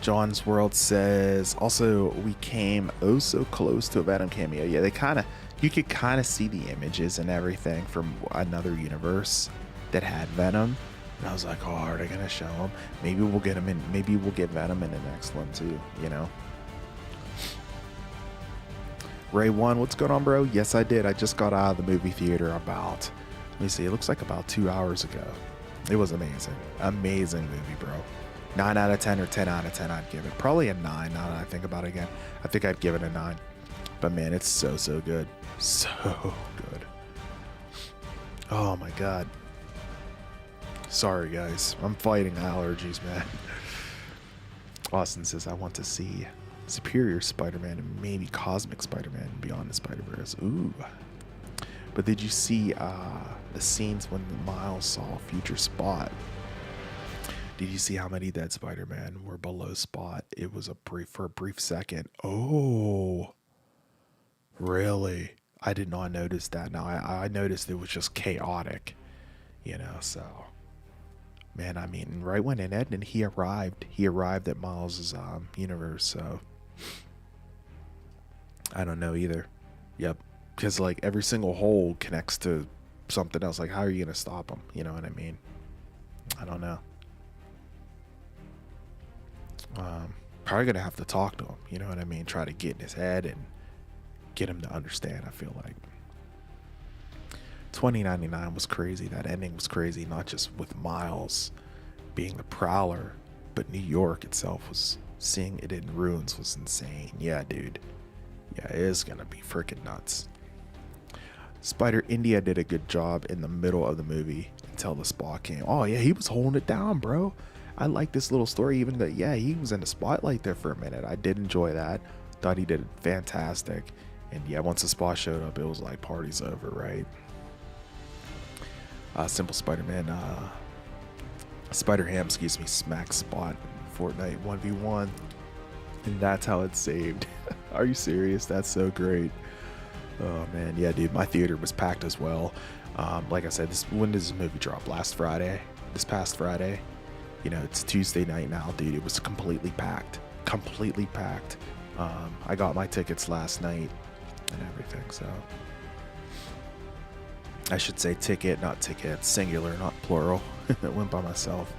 John's World says, also, we came oh so close to a Venom cameo. Yeah, they kind of, you could kind of see the images and everything from another universe that had Venom. And I was like, oh, are they going to show him? Maybe we'll get him in, maybe we'll get Venom in the next one too, you know? Ray 1, what's going on, bro? Yes, I did. I just got out of the movie theater about, let me see, it looks like about 2 hours ago. It was amazing. Amazing movie, bro. 9 out of 10 or 10 out of 10 I'd give it. Probably a 9 now that I think about it again. I think I'd give it a 9. But man, it's so good. So good. Oh my god. Sorry guys. I'm fighting allergies, man. Austin says, I want to see Superior Spider-Man and maybe Cosmic Spider-Man Beyond the Spider-Verse. Ooh. But did you see the scenes when Miles saw Future Spot? Did you see how many dead Spider-Man were below Spot? It was for a brief second. Oh, really? I did not notice that. Now I noticed it was just chaotic, you know. So, man, I mean, right when it ended, he arrived at Miles's universe. So, I don't know either. Yep, because like every single hole connects to something else. Like, how are you gonna stop him? You know what I mean? I don't know. Probably gonna have to talk to him, you know what I mean? Try to get in his head and get him to understand. I feel like 2099 was crazy. That ending was crazy, not just with Miles being the Prowler, but New York itself was, seeing it in ruins was insane. Yeah, dude. Yeah, it is gonna be freaking nuts. Spider India did a good job in the middle of the movie until the Spot came. Oh yeah, he was holding it down, bro. I like this little story, even that, yeah, he was in the spotlight there for a minute. I did enjoy that. Thought he did fantastic. And yeah, once the Spot showed up, it was like party's over, right? Simple Spider-Man, Spider-Ham, excuse me, smacks Spot in Fortnite 1v1. And that's how it's saved. Are you serious? That's so great. Oh man, yeah, dude, my theater was packed as well. Like I said, when does this movie drop? Last Friday? This past Friday? You know, it's Tuesday night now, dude. It was completely packed. Completely packed. I got my tickets last night and everything, so. I should say ticket, not ticket. Singular, not plural. It went by myself.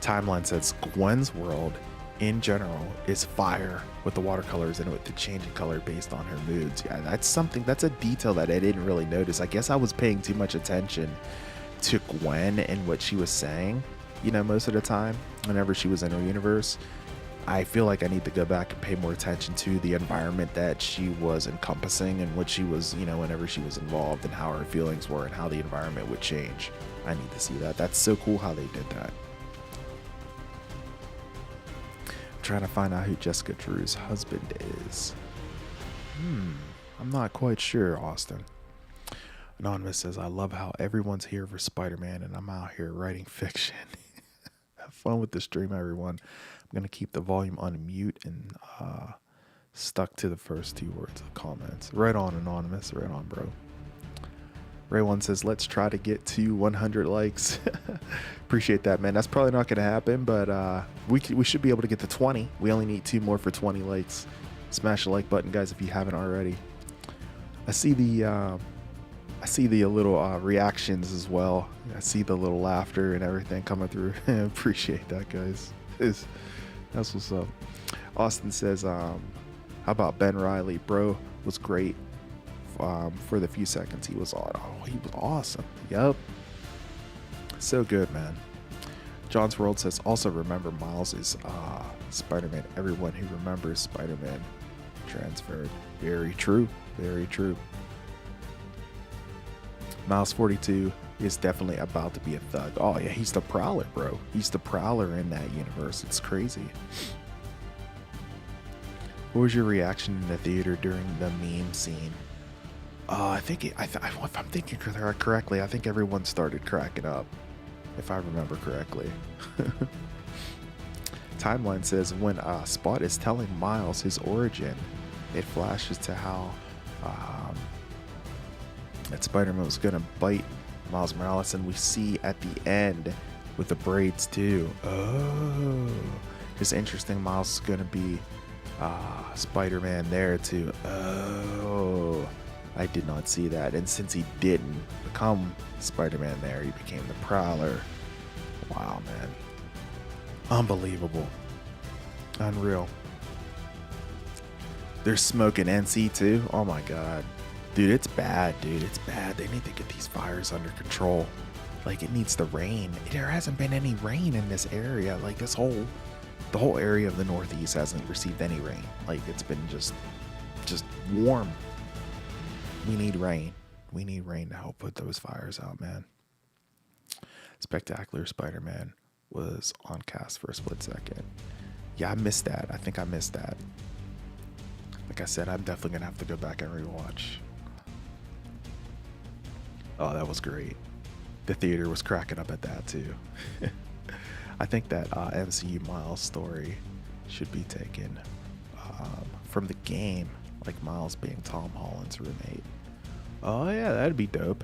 Timeline says Gwen's world, in general, is fire with the watercolors and with the changing color based on her moods. Yeah, that's something, that's a detail that I didn't really notice. I guess I was paying too much attention to Gwen and what she was saying. You know, most of the time, whenever she was in her universe, I feel like I need to go back and pay more attention to the environment that she was encompassing and what she was, you know, whenever she was involved and how her feelings were and how the environment would change. I need to see that. That's so cool how they did that. I'm trying to find out who Jessica Drew's husband is. I'm not quite sure, Austin. Anonymous says, I love how everyone's here for Spider-Man and I'm out here writing fiction. Have fun with the stream, everyone. I'm going to keep the volume on mute and stuck to the first 2 words of comments. Right on, Anonymous. Right on, bro. Ray1 says, let's try to get to 100 likes. Appreciate that, man. That's probably not going to happen, but we should be able to get to 20. We only need 2 more for 20 likes. Smash the like button, guys, if you haven't already. I see the little reactions as well. I see the little laughter and everything coming through. Appreciate that, guys. That's what's up. Austin says, how about Ben Reilly? Bro was great for the few seconds he was on. Oh, he was awesome. Yep. So good, man. John's World says, also remember Miles is Spider-Man. Everyone who remembers Spider-Man transferred. Very true. Very true. Miles 42 is definitely about to be a thug. Oh yeah, he's the Prowler, bro. He's the Prowler in that universe. It's crazy. What was your reaction in the theater during the meme scene? If I'm thinking correctly, I think everyone started cracking up, if I remember correctly. Timeline says when Spot is telling Miles his origin, it flashes to how that Spider-Man was gonna bite Miles Morales, and we see at the end with the braids too. Oh, it's interesting. Miles is gonna be Spider-Man there too. Oh, I did not see that. And since he didn't become Spider-Man there, he became the Prowler. Wow, man. Unbelievable. Unreal. There's smoke in NC too. Oh my god. Dude, it's bad, dude. It's bad. They need to get these fires under control. Like, it needs to rain. There hasn't been any rain in this area. Like, the whole area of the Northeast hasn't received any rain. Like, it's been just warm. We need rain. We need rain to help put those fires out, man. Spectacular Spider-Man was on cast for a split second. Yeah, I missed that. I think I missed that. Like I said, I'm definitely going to have to go back and rewatch. Oh, that was great. The theater was cracking up at that too. I think that MCU Miles story should be taken from the game, like Miles being Tom Holland's roommate. Oh yeah, that'd be dope.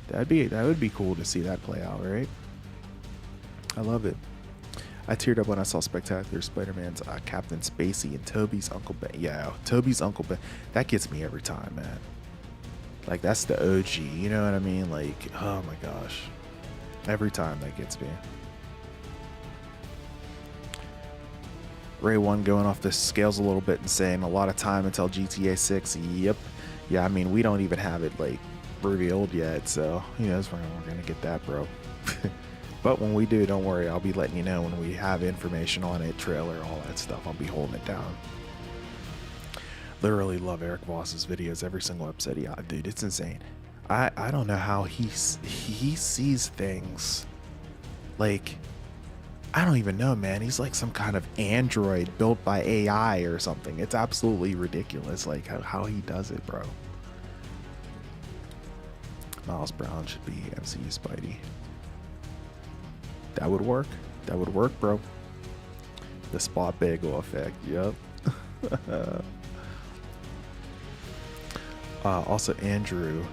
That would be cool to see that play out, right? I love it. I teared up when I saw Spectacular Spider-Man's Captain Spacey and Toby's Uncle Ben. Yeah, Toby's Uncle Ben. That gets me every time, man. Like, that's the OG, you know what I mean? Like, oh my gosh. Every time that gets me. Ray 1 going off the scales a little bit and saying a lot of time until GTA 6. Yep. Yeah, I mean, we don't even have it, like, revealed yet, so who knows when we're going to get that, bro. But when we do, don't worry. I'll be letting you know when we have information on it, trailer, all that stuff. I'll be holding it down. Literally love Eric Voss's videos, every single episode. Yeah, dude, it's insane. I don't know how he sees things. Like, I don't even know, man. He's like some kind of android built by AI or something. It's absolutely ridiculous, like how he does it, bro. Miles Brown should be MCU Spidey. That would work. That would work, bro. The Spot Bagel effect. Yep. Also, Andrew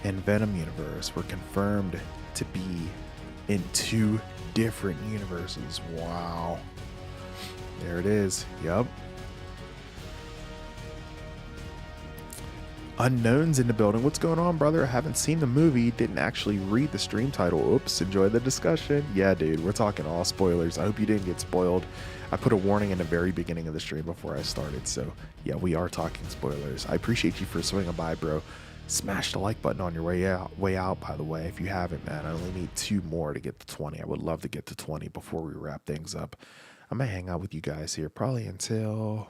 and Venom universe were confirmed to be in 2 different universes. Wow. There it is. Yep. Unknowns in the building. What's going on, brother? I haven't seen the movie. Didn't actually read the stream title. Oops. Enjoy the discussion. Yeah, dude. We're talking all spoilers. I hope you didn't get spoiled. I put a warning in the very beginning of the stream before I started. So, yeah, we are talking spoilers. I appreciate you for swinging by, bro. Smash the like button on your way out, by the way. If you haven't, man, I only need 2 more to get to 20. I would love to get to 20 before we wrap things up. I might hang out with you guys here probably until...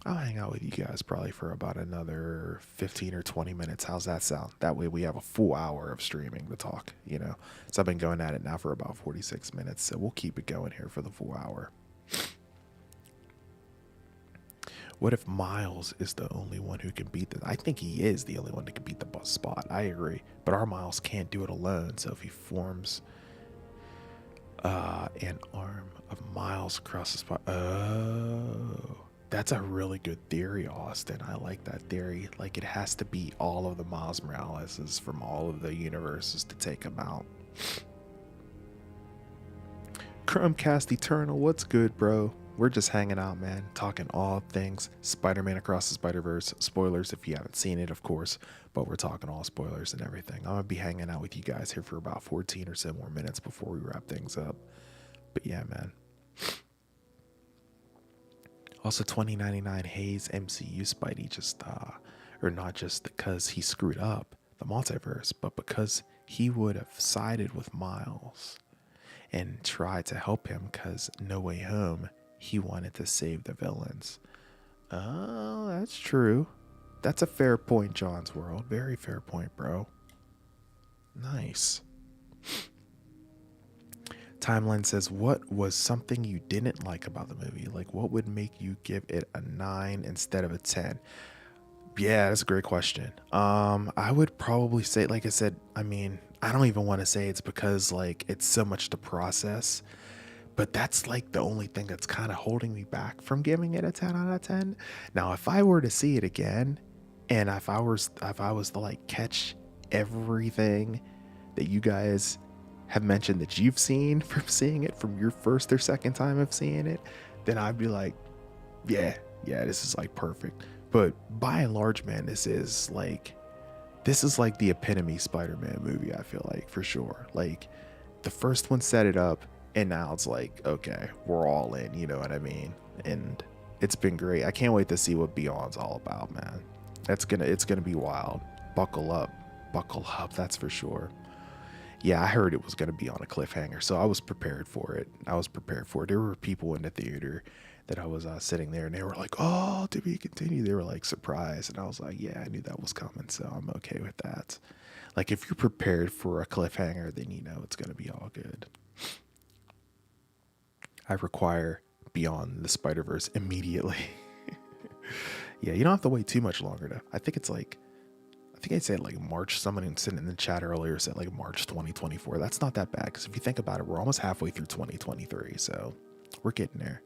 I'll hang out with you guys probably for about another 15 or 20 minutes. How's that sound? That way we have a full hour of streaming to talk, you know. So I've been going at it now for about 46 minutes. So we'll keep it going here for the full hour. What if Miles is the only one who can beat the... I think he is the only one that can beat the bus Spot. I agree. But our Miles can't do it alone. So if he forms an arm of Miles across the Spot... Oh... That's a really good theory, Austin. I like that theory. Like, it has to be all of the Miles Moraleses from all of the universes to take him out. Chromecast Eternal, what's good, bro? We're just hanging out, man. Talking all things Spider-Man Across the Spider-Verse. Spoilers if you haven't seen it, of course. But we're talking all spoilers and everything. I'm going to be hanging out with you guys here for about 14 or so more minutes before we wrap things up. But yeah, man. Also, 2099 Hayes MCU Spidey just, or not just because he screwed up the multiverse, but because he would have sided with Miles and tried to help him because No Way Home, he wanted to save the villains. Oh, that's true. That's a fair point, John's World. Very fair point, bro. Nice. Timeline says, what was something you didn't like about the movie? Like, what would make you give it a 9 instead of a 10? Yeah, that's a great question. I would probably say, like I said, I mean, I don't even want to say it's because like it's so much to process, but that's like the only thing that's kind of holding me back from giving it a 10 out of 10. Now, if I were to see it again, and if I was to like catch everything that you guys have mentioned that you've seen from seeing it from your first or second time of seeing it, then I'd be like, yeah, this is like perfect. But by and large, man, this is like the epitome Spider-Man movie, I feel like, for sure. Like, the first one set it up, and now it's like, okay, we're all in, you know what I mean? And it's been great. I can't wait to see what Beyond's all about, man. It's gonna be wild. Buckle up, that's for sure. Yeah, I heard it was gonna be on a cliffhanger, so I was prepared for it. There were people in the theater that I was sitting there, and they were like, "Oh, to be continued." They were like surprised, and I was like, "Yeah, I knew that was coming, so I'm okay with that." Like, if you're prepared for a cliffhanger, then you know it's gonna be all good. I require Beyond the Spider-Verse immediately. Yeah, you don't have to wait too much longer to. I think I said like March. Someone sitting in the chat earlier said like March 2024. That's not that bad, because if you think about it, we're almost halfway through 2023, so we're getting there.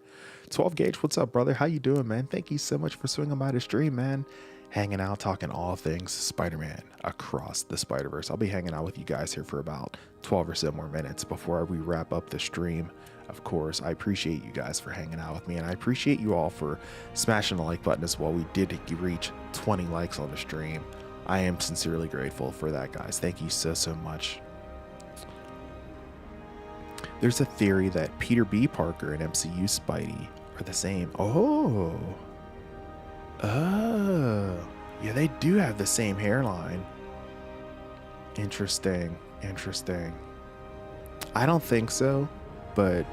12 Gauge, what's up, brother? How you doing, man? Thank you so much for swinging by the stream, man. Hanging out, talking all things Spider-Man across the Spider-Verse. I'll be hanging out with you guys here for about 12 or so more minutes before we wrap up the stream. Of course, I appreciate you guys for hanging out with me, and I appreciate you all for smashing the like button as well. We did reach 20 likes on the stream. I am sincerely grateful for that, guys. Thank you so much. There's a theory that Peter B. Parker and MCU Spidey are the same. Oh, yeah, they do have the same hairline. Interesting. I don't think so, but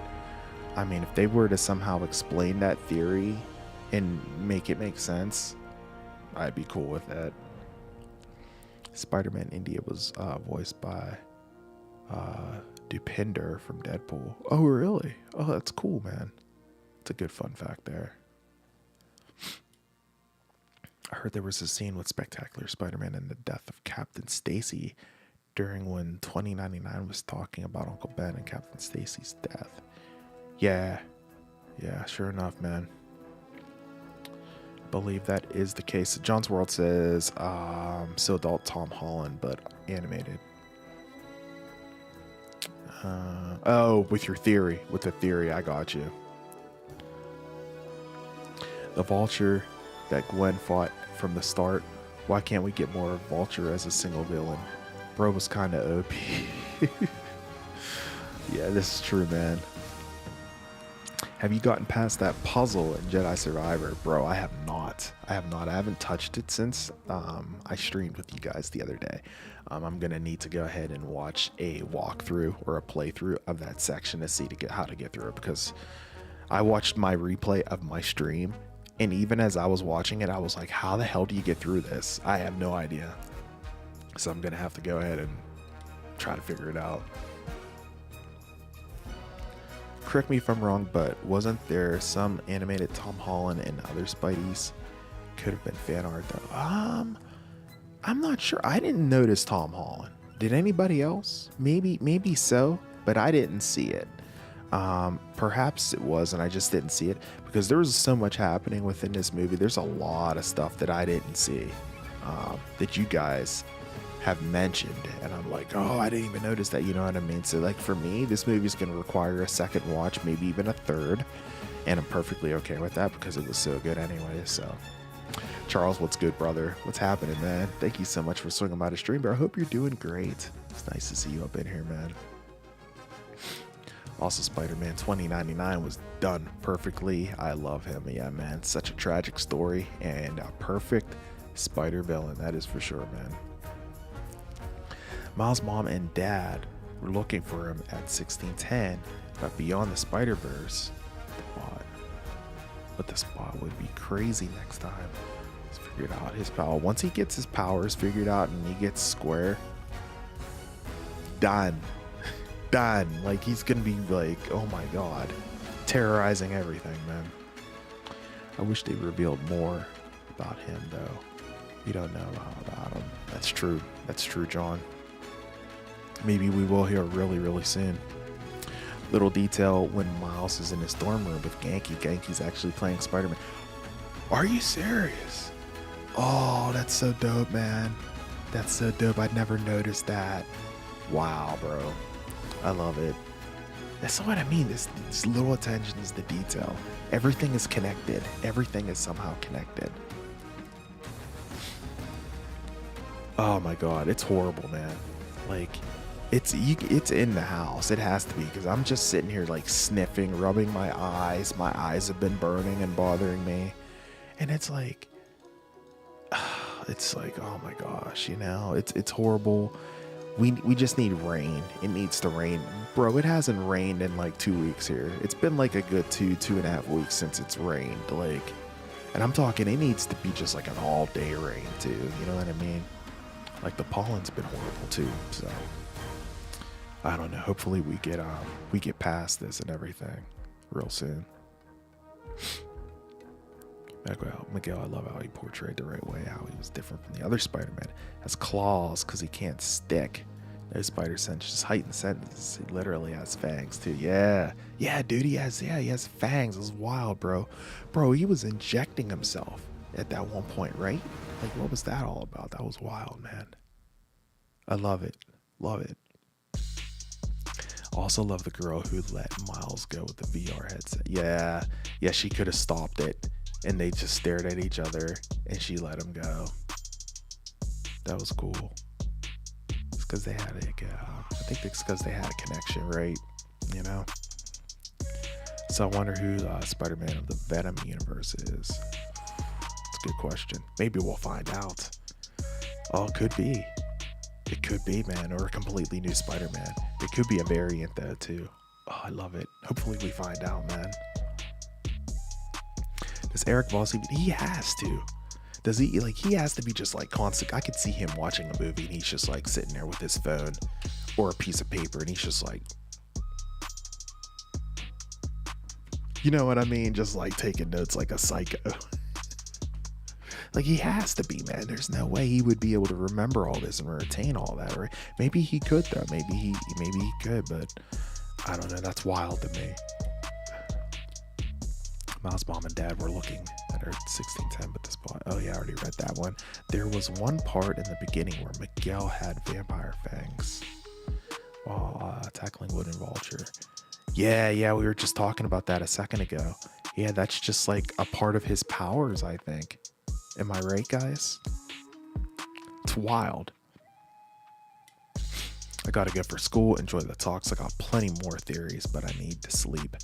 I mean, if they were to somehow explain that theory and make it make sense, I'd be cool with that. Spider-Man India was voiced by Dupinder from Deadpool. Oh, really? Oh, that's cool, man. It's a good fun fact there. I heard there was a scene with Spectacular Spider-Man and the death of Captain Stacy during when 2099 was talking about Uncle Ben and Captain Stacy's death. Yeah, sure enough, man. I believe that is the case. John's World says, so adult Tom Holland, but animated. Oh, with the theory, I got you. The Vulture that Gwen fought from the start. Why can't we get more Vulture as a single villain? Bro was kind of OP. Yeah, this is true, man. Have you gotten past that puzzle in Jedi Survivor? Bro, I have not. I haven't touched it since I streamed with you guys the other day. I'm going to need to go ahead and watch a walkthrough or a playthrough of that section to see how to get through it, because I watched my replay of my stream, and even as I was watching it, I was like, how the hell do you get through this? I have no idea. So I'm going to have to go ahead and try to figure it out. Correct me if I'm wrong, but wasn't there some animated Tom Holland and other Spideys? Could have been fan art though. I'm not sure. I didn't notice Tom Holland. Did anybody else? Maybe so, but I didn't see it. Perhaps it was, and I just didn't see it because there was so much happening within this movie. There's a lot of stuff that I didn't see that you guys have mentioned, and I'm like, oh, I didn't even notice that, you know what I mean? So like for me, this movie is going to require a second watch, maybe even a third, and I'm perfectly okay with that because it was so good anyway. So Charles, what's good, brother? What's happening, man? Thank you so much for swinging by the stream, bro. I hope you're doing great. It's nice to see you up in here, man. Also, Spider-Man 2099 was done perfectly. I love him. Yeah, man, such a tragic story and a perfect Spider villain, that is for sure, man. Miles' mom and dad were looking for him at 1610, but beyond the Spider-Verse, the spot would be crazy next time. He's figured out his power. Once he gets his powers figured out and he gets square, done. done. Like, he's gonna be like, oh my god, terrorizing everything, man. I wish they revealed more about him, though. We don't know about him. That's true. That's true, John. Maybe we will hear really, really soon. Little detail, when Miles is in his dorm room with Genki, Genki's actually playing Spider-Man. Are you serious? Oh, that's so dope, man. That's so dope. I'd never noticed that. Wow, bro. I love it. That's what I mean. This little attentions to detail. Everything is connected. Everything is somehow connected. Oh my god, it's horrible, man. Like, it's in the house. It has to be, because I'm just sitting here like sniffing, rubbing my eyes. My eyes have been burning and bothering me, and it's like, oh my gosh, you know, it's horrible. We just need rain. It needs to rain, bro. It hasn't rained in like 2 weeks here. It's been like a good 2.5 weeks since it's rained. Like, and I'm talking, it needs to be just like an all-day rain too. You know what I mean? Like, the pollen's been horrible too. So I don't know. Hopefully we get past this and everything real soon. Miguel, I love how he portrayed the right way, how he was different from the other Spider-Man. Has claws because he can't stick. No spider sense, just heightened sense. He literally has fangs too. Yeah, dude, he has fangs. It was wild, bro. Bro, he was injecting himself at that one point, right? Like, what was that all about? That was wild, man. I love it. Love it. Also love the girl who let Miles go with the VR headset. Yeah, she could have stopped it, and they just stared at each other, and she let him go. That was cool. It's because they had I think it's because they had a connection, right? You know? So I wonder who Spider-Man of the Venom universe is. It's a good question. Maybe we'll find out. Oh, it could be. It could be, man, or a completely new Spider-Man. It could be a variant, though, too. Oh, I love it. Hopefully we find out, man. Does Eric Voss even... He has to. Does he... Like, he has to be just, like, constant... I could see him watching a movie, and he's just, like, sitting there with his phone or a piece of paper, and he's just, like... You know what I mean? Just, like, taking notes like a psycho. Like, he has to be, man. There's no way he would be able to remember all this and retain all that, right? Maybe he could, though. Maybe he could, but I don't know. That's wild to me. Miles' mom and dad were looking at her 1610, but this point, oh yeah, I already read that one. There was one part in the beginning where Miguel had vampire fangs while tackling Wooden Vulture. Yeah, we were just talking about that a second ago. Yeah, that's just like a part of his powers, I think. Am I right, guys? It's wild. I gotta go for school. Enjoy the talks. I got plenty more theories, but I need to sleep.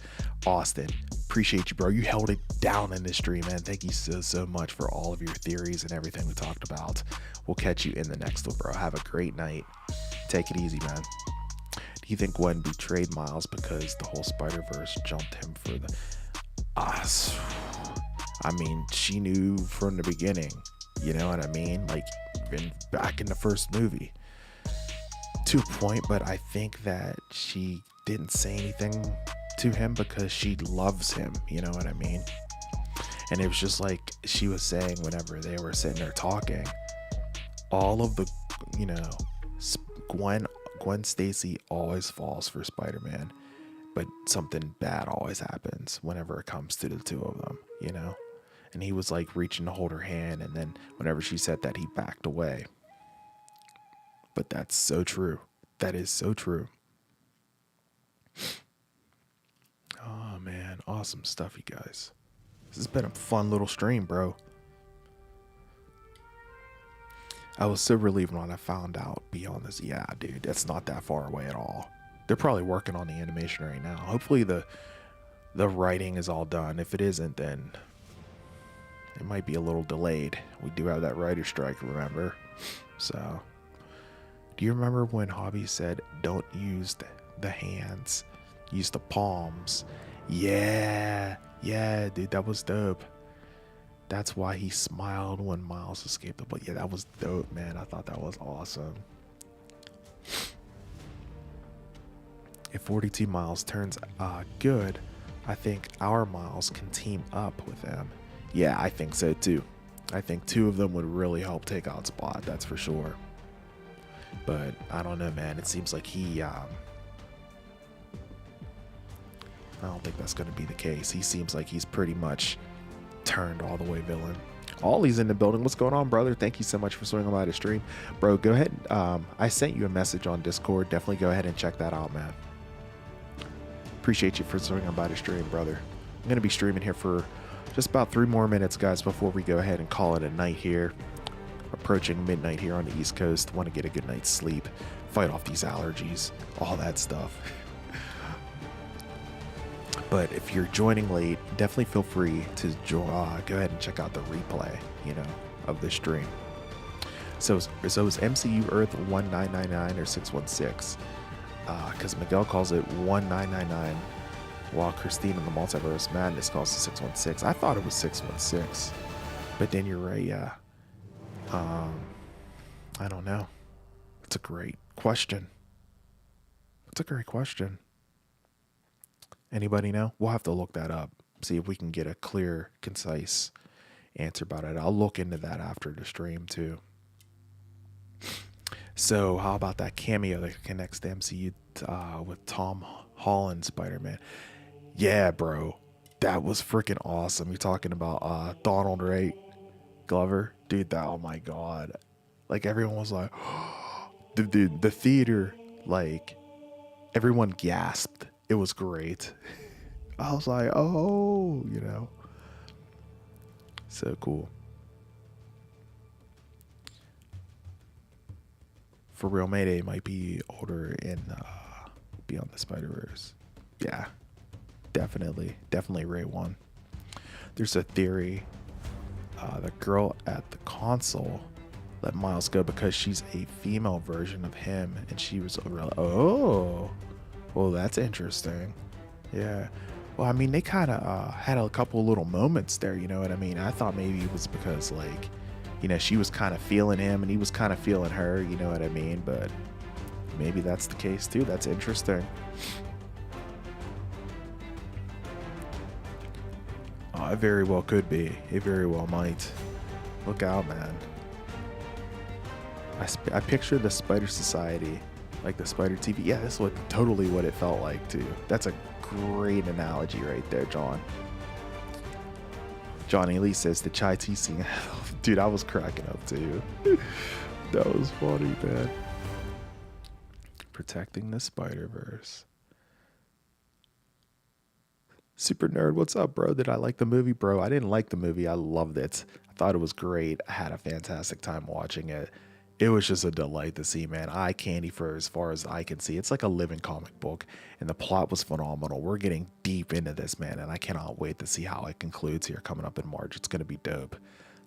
Austin, appreciate you, bro. You held it down in this stream, man. Thank you so much for all of your theories and everything we talked about. We'll catch you in the next one, bro. Have a great night. Take it easy, man. Do you think Gwen betrayed Miles because the whole Spider-Verse jumped him for the... I mean, she knew from the beginning, you know what I mean? Like, back in the first movie, to a point, but I think that she didn't say anything to him because she loves him, you know what I mean? And it was just like she was saying whenever they were sitting there talking, all of the, you know, Gwen Stacy always falls for Spider-Man, but something bad always happens whenever it comes to the two of them, you know? And he was like reaching to hold her hand, and then whenever she said that, he backed away. But that's so true. That is so true. Oh man, awesome stuff, you guys. This has been a fun little stream, bro. I was so relieved when I found out beyond this. Yeah, dude, that's not that far away at all. They're probably working on the animation right now. Hopefully the writing is all done. If it isn't, then it might be a little delayed. We do have that writer strike, remember? So, do you remember when Hobby said, don't use the hands, use the palms? Yeah, dude, that was dope. That's why he smiled when Miles escaped the bullet. Yeah, that was dope, man. I thought that was awesome. if 42 miles turns good, I think our miles can team up with them. Yeah, I think so too. I think two of them would really help take out Spot, that's for sure. But I don't know, man. It seems like I don't think that's going to be the case. He seems like he's pretty much turned all the way villain. Ollie's in the building. What's going on, brother? Thank you so much for swinging by the stream. Bro, go ahead. I sent you a message on Discord. Definitely go ahead and check that out, man. Appreciate you for swinging by the stream, brother. I'm going to be streaming here for just about 3 more minutes, guys, before we go ahead and call it a night here. Approaching midnight here on the East Coast. Want to get a good night's sleep, fight off these allergies, all that stuff. But if you're joining late, definitely feel free to go ahead and check out the replay, of the stream. So is MCU Earth 1999 or 616? Because Miguel calls it 1999, while Christine in the Multiverse Madness calls it 616. I thought it was 616, but then you're right, yeah. I don't know. It's a great question. It's a great question. Anybody know? We'll have to look that up. See if we can get a clear, concise answer about it. I'll look into that after the stream too. So how about that cameo that connects the MCU with Tom Holland Spider-Man? Yeah, bro. That was freaking awesome. You're talking about Donald Ray Glover? Dude, oh my God. Like everyone was like, dude, the theater, like everyone gasped. It was great. I was like, oh, so cool. For real, Mayday might be older in Beyond the Spider-Verse. Yeah, definitely Ray 1. There's a theory. The girl at the console let Miles go because she's a female version of him, and she was well, that's interesting. Yeah. Well, I mean, they kind of had a couple little moments there, you know what I mean? I thought maybe it was because, like, she was kind of feeling him and he was kind of feeling her, you know what I mean? But maybe that's the case too. That's interesting. It very well could be. It very well might. Look out, man. I picture the Spider Society, like the Spider TV. Yeah, this is totally what it felt like too. That's a great analogy right there, John. Johnny Lee says the chai tea scene. Dude, I was cracking up too. That was funny, man. Protecting the Spider-Verse. Super Nerd, what's up, bro? Did I like the movie? Bro, I didn't like the movie. I loved it. I thought it was great. I had a fantastic time watching it. It was just a delight to see, man. Eye candy for as far as I can see. It's like a living comic book, and the plot was phenomenal. We're getting deep into this, man, and I cannot wait to see how it concludes here coming up in March. It's going to be dope.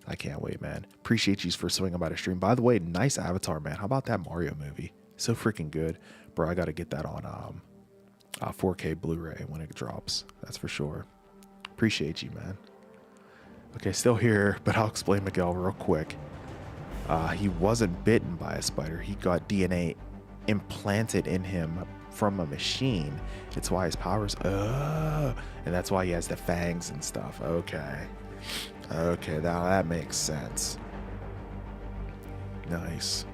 I can't wait, man. Appreciate you for swinging by the stream. By the way, nice avatar, man. How about that Mario movie? So freaking good. Bro, I got to get that on 4K Blu-ray when it drops. That's for sure. Appreciate you, man. Okay, still here, but I'll explain Miguel real quick. He wasn't bitten by a spider. He got DNA implanted in him from a machine. It's why his powers, and that's why he has the fangs and stuff. Okay, now that makes sense. Nice.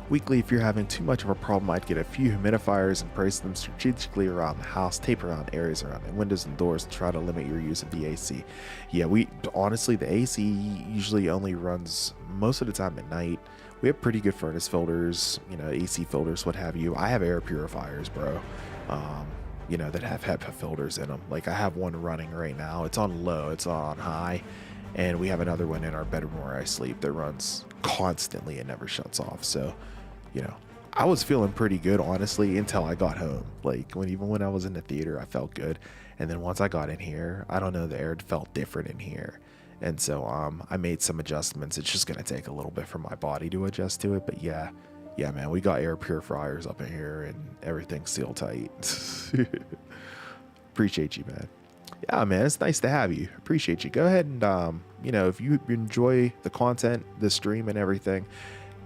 Weekly, if you're having too much of a problem, I'd get a few humidifiers and place them strategically around the house, tape around areas around the windows and doors, and try to limit your use of the AC. Yeah, honestly, the AC usually only runs most of the time at night. We have pretty good furnace filters, AC filters, what have you. I have air purifiers, bro, that have HEPA filters in them. Like I have one running right now. It's on low, it's on high. And we have another one in our bedroom where I sleep that runs constantly and never shuts off. So, I was feeling pretty good, honestly, until I got home. Like even when I was in the theater, I felt good. And then once I got in here, I don't know, the air felt different in here. And so I made some adjustments. It's just going to take a little bit for my body to adjust to it. But yeah, man, we got air purifiers up in here and everything's sealed tight. Appreciate you, man. Yeah, man, it's nice to have you. Appreciate you. Go ahead and, if you enjoy the content, the stream and everything,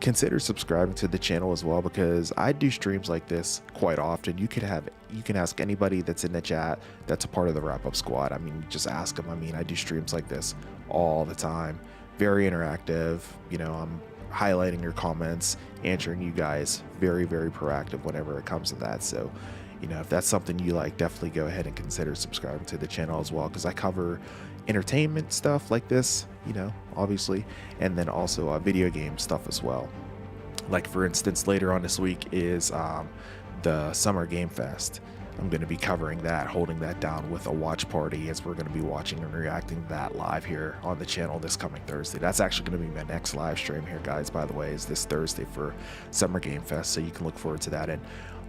consider subscribing to the channel as well, because I do streams like this quite often. You can ask anybody that's in the chat that's a part of the wrap up squad. I mean, just ask them. I mean, I do streams like this all the time, very interactive. You know, I'm highlighting your comments, answering you guys, very, very proactive whenever it comes to that. So, you know, if that's something you like, definitely go ahead and consider subscribing to the channel as well, because I cover entertainment stuff like this, you know, obviously, and then also video game stuff as well. Like, for instance, later on this week is the Summer Game Fest. I'm going to be covering that, holding that down with a watch party, as we're going to be watching and reacting to that live here on the channel this coming Thursday. That's actually going to be my next live stream here, guys, by the way, is this Thursday for Summer Game Fest, so you can look forward to that. And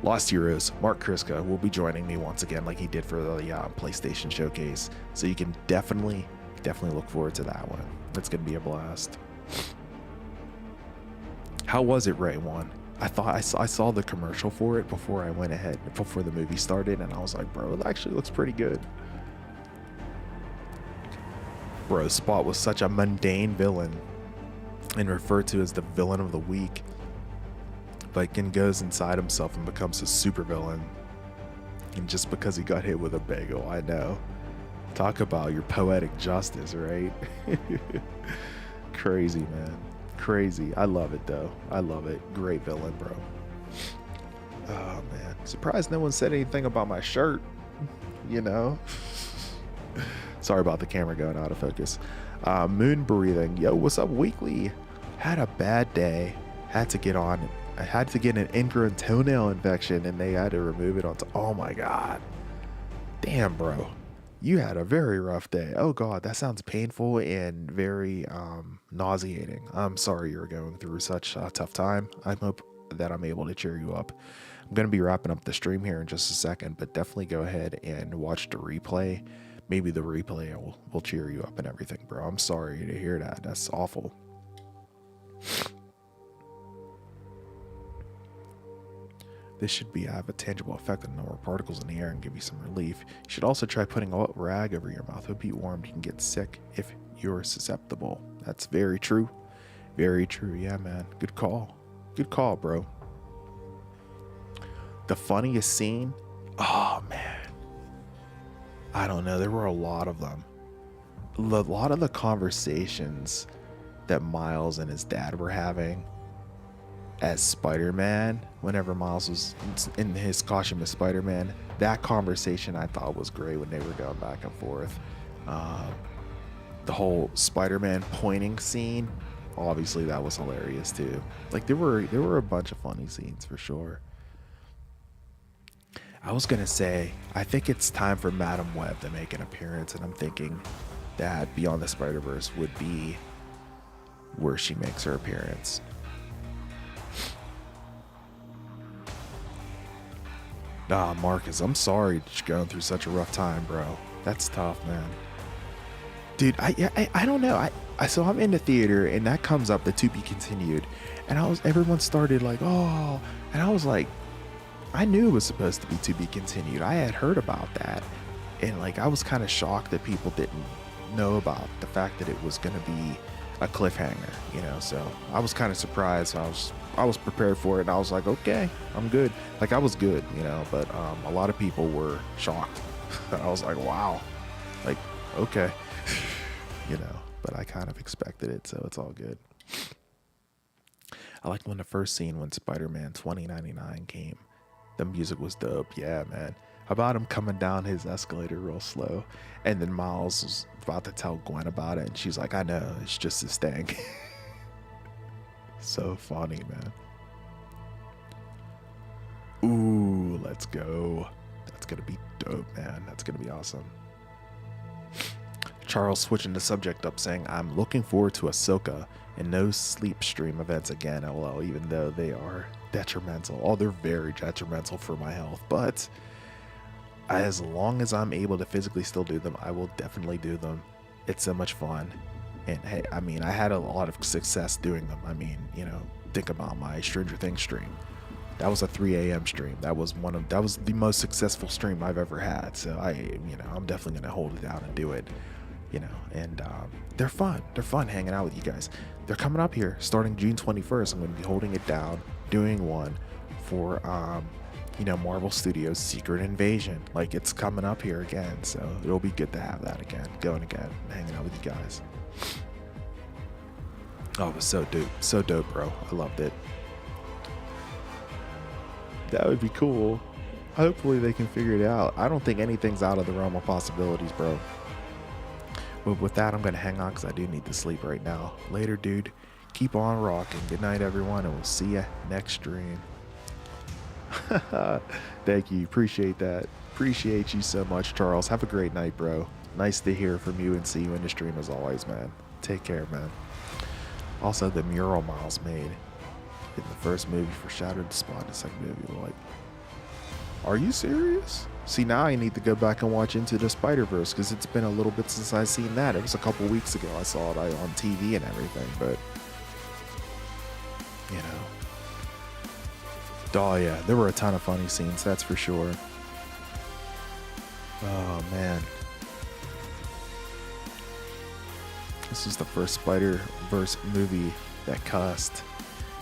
Lost Heroes, Mark Kriska will be joining me once again, like he did for the PlayStation Showcase, so you can definitely look forward to that one. It's going to be a blast. How was it, Ray One? I thought I saw the commercial for it before I went ahead, before the movie started, and I was like, bro, it actually looks pretty good. Bro, Spot was such a mundane villain and referred to as the villain of the week, but then goes inside himself and becomes a super villain. And just because he got hit with a bagel, I know. Talk about your poetic justice, right? Crazy, man. Crazy. I love it, though. I love it. Great villain, bro. Oh, man. Surprised no one said anything about my shirt, you know? Sorry about the camera going out of focus. Moon breathing. Yo, what's up, Weekly? Had a bad day. Had to get on. I had to get an ingrown toenail infection, and they had to remove it onto. Oh my god. Damn, bro. You had a very rough day. Oh god, that sounds painful and very nauseating. I'm sorry you're going through such a tough time. I hope that I'm able to cheer you up. I'm going to be wrapping up the stream here in just a second, but definitely go ahead and watch the replay. Maybe the replay will cheer you up and everything, bro. I'm sorry to hear that. That's awful. This should have a tangible effect on the more particles in the air and give you some relief. You should also try putting a wet rag over your mouth. It would be warm. You can get sick if you're susceptible. That's very true. Very true. Yeah, man. Good call. Good call, bro. The funniest scene? Oh, man. I don't know. There were a lot of them. A lot of the conversations that Miles and his dad were having as Spider-Man, whenever Miles was in his costume as Spider-Man, that conversation I thought was great when they were going back and forth. The whole Spider-Man pointing scene, obviously that was hilarious too. Like there were a bunch of funny scenes for sure. I was gonna say, I think it's time for Madam Web to make an appearance, and I'm thinking that Beyond the Spider-Verse would be where she makes her appearance. Marcus, I'm sorry that you're going through such a rough time, bro. That's tough, man. Dude, I don't know. So I'm in the theater and that comes up, the to be continued, and everyone started like, oh, and I was like, I knew it was supposed to be continued. I had heard about that, and like I was kind of shocked that people didn't know about the fact that it was going to be a cliffhanger, you know. So I was kind of surprised. I was prepared for it, and I was like, okay, I'm good. Like I was good, you know, but a lot of people were shocked. I was like, wow, like, okay, you know, but I kind of expected it, so it's all good. I liked when the first scene when Spider-Man 2099 came. The music was dope. Yeah, man. About him coming down his escalator real slow, and then Miles was about to tell Gwen about it, and she's like, I know, it's just his thing. So funny, man. Ooh, let's go. That's gonna be dope, man. That's gonna be awesome. Charles switching the subject up, saying, I'm looking forward to Ahsoka and no sleep stream events again, lol, even though they are detrimental. Oh, they're very detrimental for my health, but as long as I'm able to physically still do them, I will definitely do them. It's so much fun. And hey, I mean, I had a lot of success doing them. I mean, you know, think about my Stranger Things stream. That was a 3 a.m. stream. That was the most successful stream I've ever had. So I'm definitely going to hold it down and do it. and they're fun. They're fun hanging out with you guys. They're coming up here starting June 21st. I'm going to be holding it down, doing one for, Marvel Studios Secret Invasion. Like, it's coming up here again, so it'll be good to have that again, going again, hanging out with you guys. Oh, it was so dope, bro. I loved it. That would be cool. Hopefully they can figure it out. I don't think anything's out of the realm of possibilities, bro. But with that, I'm going to hang on because I do need to sleep right now. Later, dude. Keep on rocking. Good night, everyone, and we'll see you next stream. Thank you. Appreciate that. Appreciate you so much, Charles. Have a great night, bro. Nice to hear from you and see you in the stream as always, man. Take care, man. Also, the mural Miles made in the first movie foreshadowed the spot in the second movie. Like, are you serious? See, now I need to go back and watch Into the Spider-Verse because it's been a little bit since I've seen that. It was a couple weeks ago I saw it on TV and everything, but oh yeah, there were a ton of funny scenes, that's for sure. Oh man, this is the first Spider-Verse movie that cussed.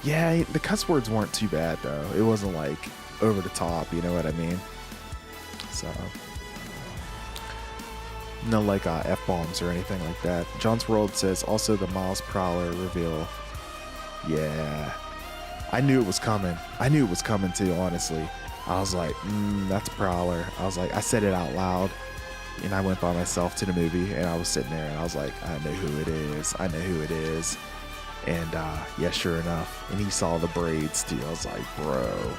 Yeah, the cuss words weren't too bad though. It wasn't like over the top, you know what I mean? So no like F-bombs or anything like that. John's World says also the Miles Prowler reveal. Yeah, I knew it was coming. I knew it was coming too, honestly. I was like, that's Prowler. I said it out loud, and I went by myself to the movie, and I was sitting there, and I was like, I know who it is. I know who it is. And yeah, sure enough. And he saw the braids too. I was like, bro,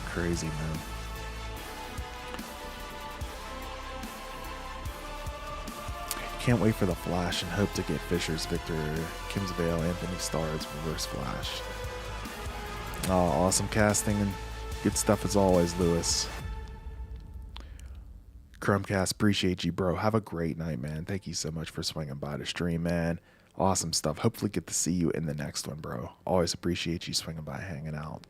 crazy, man. Can't wait for the Flash and hope to get Fisher's Victor, Kim's Vale, Anthony Starr's Reverse Flash. Oh, awesome casting and good stuff as always, Lewis. Chromecast, appreciate you, bro. Have a great night, man. Thank you so much for swinging by the stream, man. Awesome stuff. Hopefully get to see you in the next one, bro. Always appreciate you swinging by, hanging out.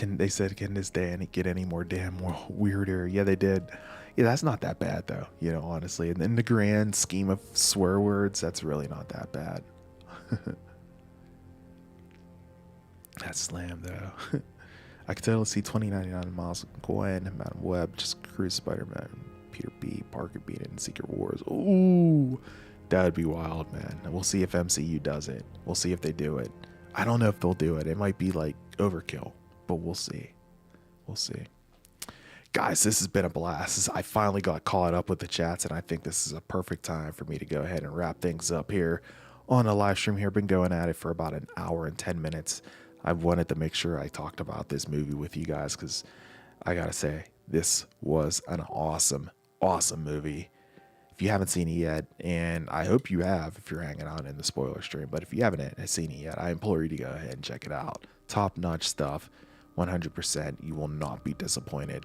They said, can this day get any more damn weirder? Yeah, they did. Yeah, that's not that bad though, honestly. And in the grand scheme of swear words, that's really not that bad. That's slam though. I could totally see 2099 Miles Gwen, Madam Web, just Cruise, Spider-Man, Peter B, Parker beat it in Secret Wars. Ooh, that would be wild, man. We'll see if MCU does it. We'll see if they do it. I don't know if they'll do it. It might be like overkill, but we'll see. We'll see. Guys, this has been a blast. I finally got caught up with the chats, and I think this is a perfect time for me to go ahead and wrap things up here on a live stream here. Been going at it for about an hour and 10 minutes. I wanted to make sure I talked about this movie with you guys because I gotta say, this was an awesome, awesome movie. If you haven't seen it yet, and I hope you have if you're hanging out in the spoiler stream, but if you haven't seen it yet, I implore you to go ahead and check it out. Top-notch stuff, 100%. You will not be disappointed.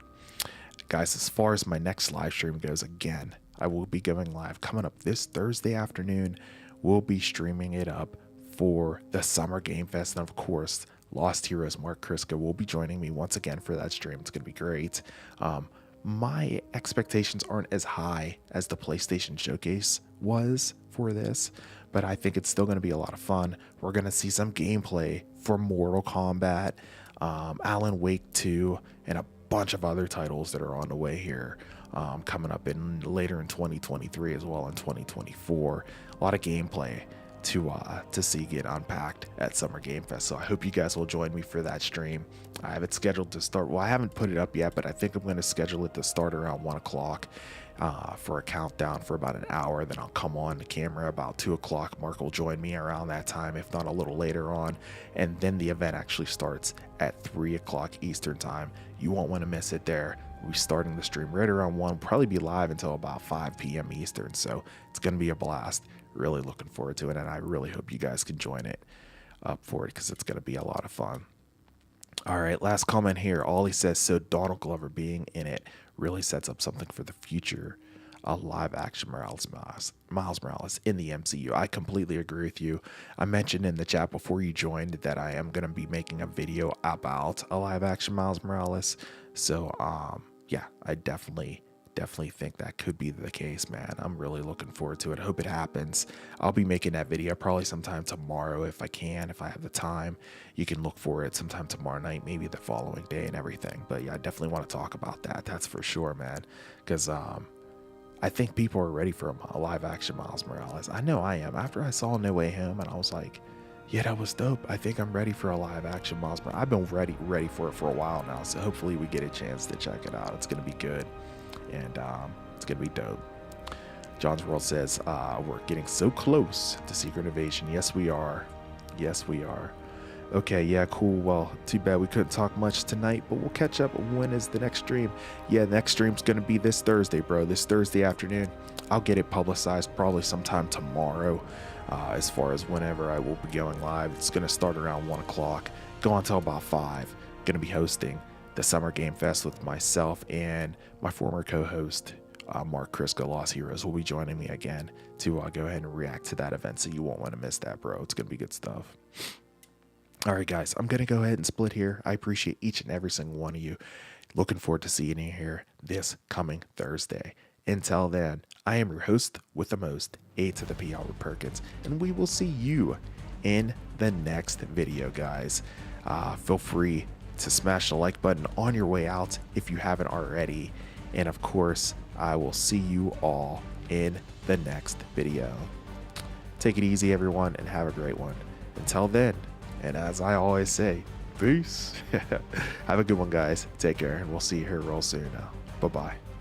Guys, as far as my next live stream goes, again, I will be going live coming up this Thursday afternoon. We'll be streaming it up for the Summer Game Fest, and of course, Lost Heroes Mark Kriska will be joining me once again for that stream. It's going to be great. My expectations aren't as high as the PlayStation Showcase was for this, but I think it's still going to be a lot of fun. We're going to see some gameplay for Mortal Kombat, Alan Wake 2, and a bunch of other titles that are on the way here, coming up later in 2023 as well in 2024. A lot of gameplay to see get unpacked at Summer Game Fest. So I hope you guys will join me for that stream. I have it scheduled to start. Well, I haven't put it up yet, but I think I'm going to schedule it to start around 1 o'clock for a countdown for about an hour. Then I'll come on the camera about 2 o'clock. Mark will join me around that time, if not a little later on. And then the event actually starts at 3 o'clock Eastern time. You won't want to miss it there. We'll be starting the stream right around 1. We'll probably be live until about 5 p.m. Eastern. So it's going to be a blast. Really looking forward to it, and I really hope you guys can join it up for it because it's going to be a lot of fun. All right, last comment here. Ollie says, so Donald Glover being in it really sets up something for the future. a live action Miles Morales in the MCU. I completely agree with you. I mentioned in the chat before you joined that I am going to be making a video about a live action Miles Morales. So yeah, I definitely think that could be the case, man. I'm really looking forward to it. I hope it happens. I'll be making that video probably sometime tomorrow if I can, if I have the time. You can look for it sometime tomorrow night, maybe the following day and everything. But yeah, I definitely want to talk about that. That's for sure, man. Because I think people are ready for a live action Miles Morales. I know I am. After I saw No Way Home and I was like, yeah, that was dope. I think I'm ready for a live action Miles Morales. I've been ready for it for a while now. So hopefully we get a chance to check it out. It's going to be good. And it's gonna be dope. John's World says we're getting so close to Secret Invasion. Yes, we are. Yes, we are. Okay, yeah, cool. Well, too bad we couldn't talk much tonight, but we'll catch up. When is the next stream? Yeah, next stream's gonna be this Thursday, bro. This Thursday afternoon. I'll get it publicized probably sometime tomorrow. As far as whenever I will be going live, it's gonna start around 1 o'clock, go until about 5. Gonna be hosting the Summer Game Fest with myself and my former co-host, Mark Crisco, Lost Heroes, will be joining me again to go ahead and react to that event, so you won't want to miss that, bro. It's going to be good stuff. All right, guys, I'm going to go ahead and split here. I appreciate each and every single one of you. Looking forward to seeing you here this coming Thursday. Until then, I am your host with the most, A to the P, Albert Perkins, and we will see you in the next video, guys. Feel free to smash the like button on your way out if you haven't already. And of course, I will see you all in the next video. Take it easy, everyone, and have a great one. Until then, and as I always say, peace. Have a good one, guys. Take care, and we'll see you here real soon now. Bye-bye.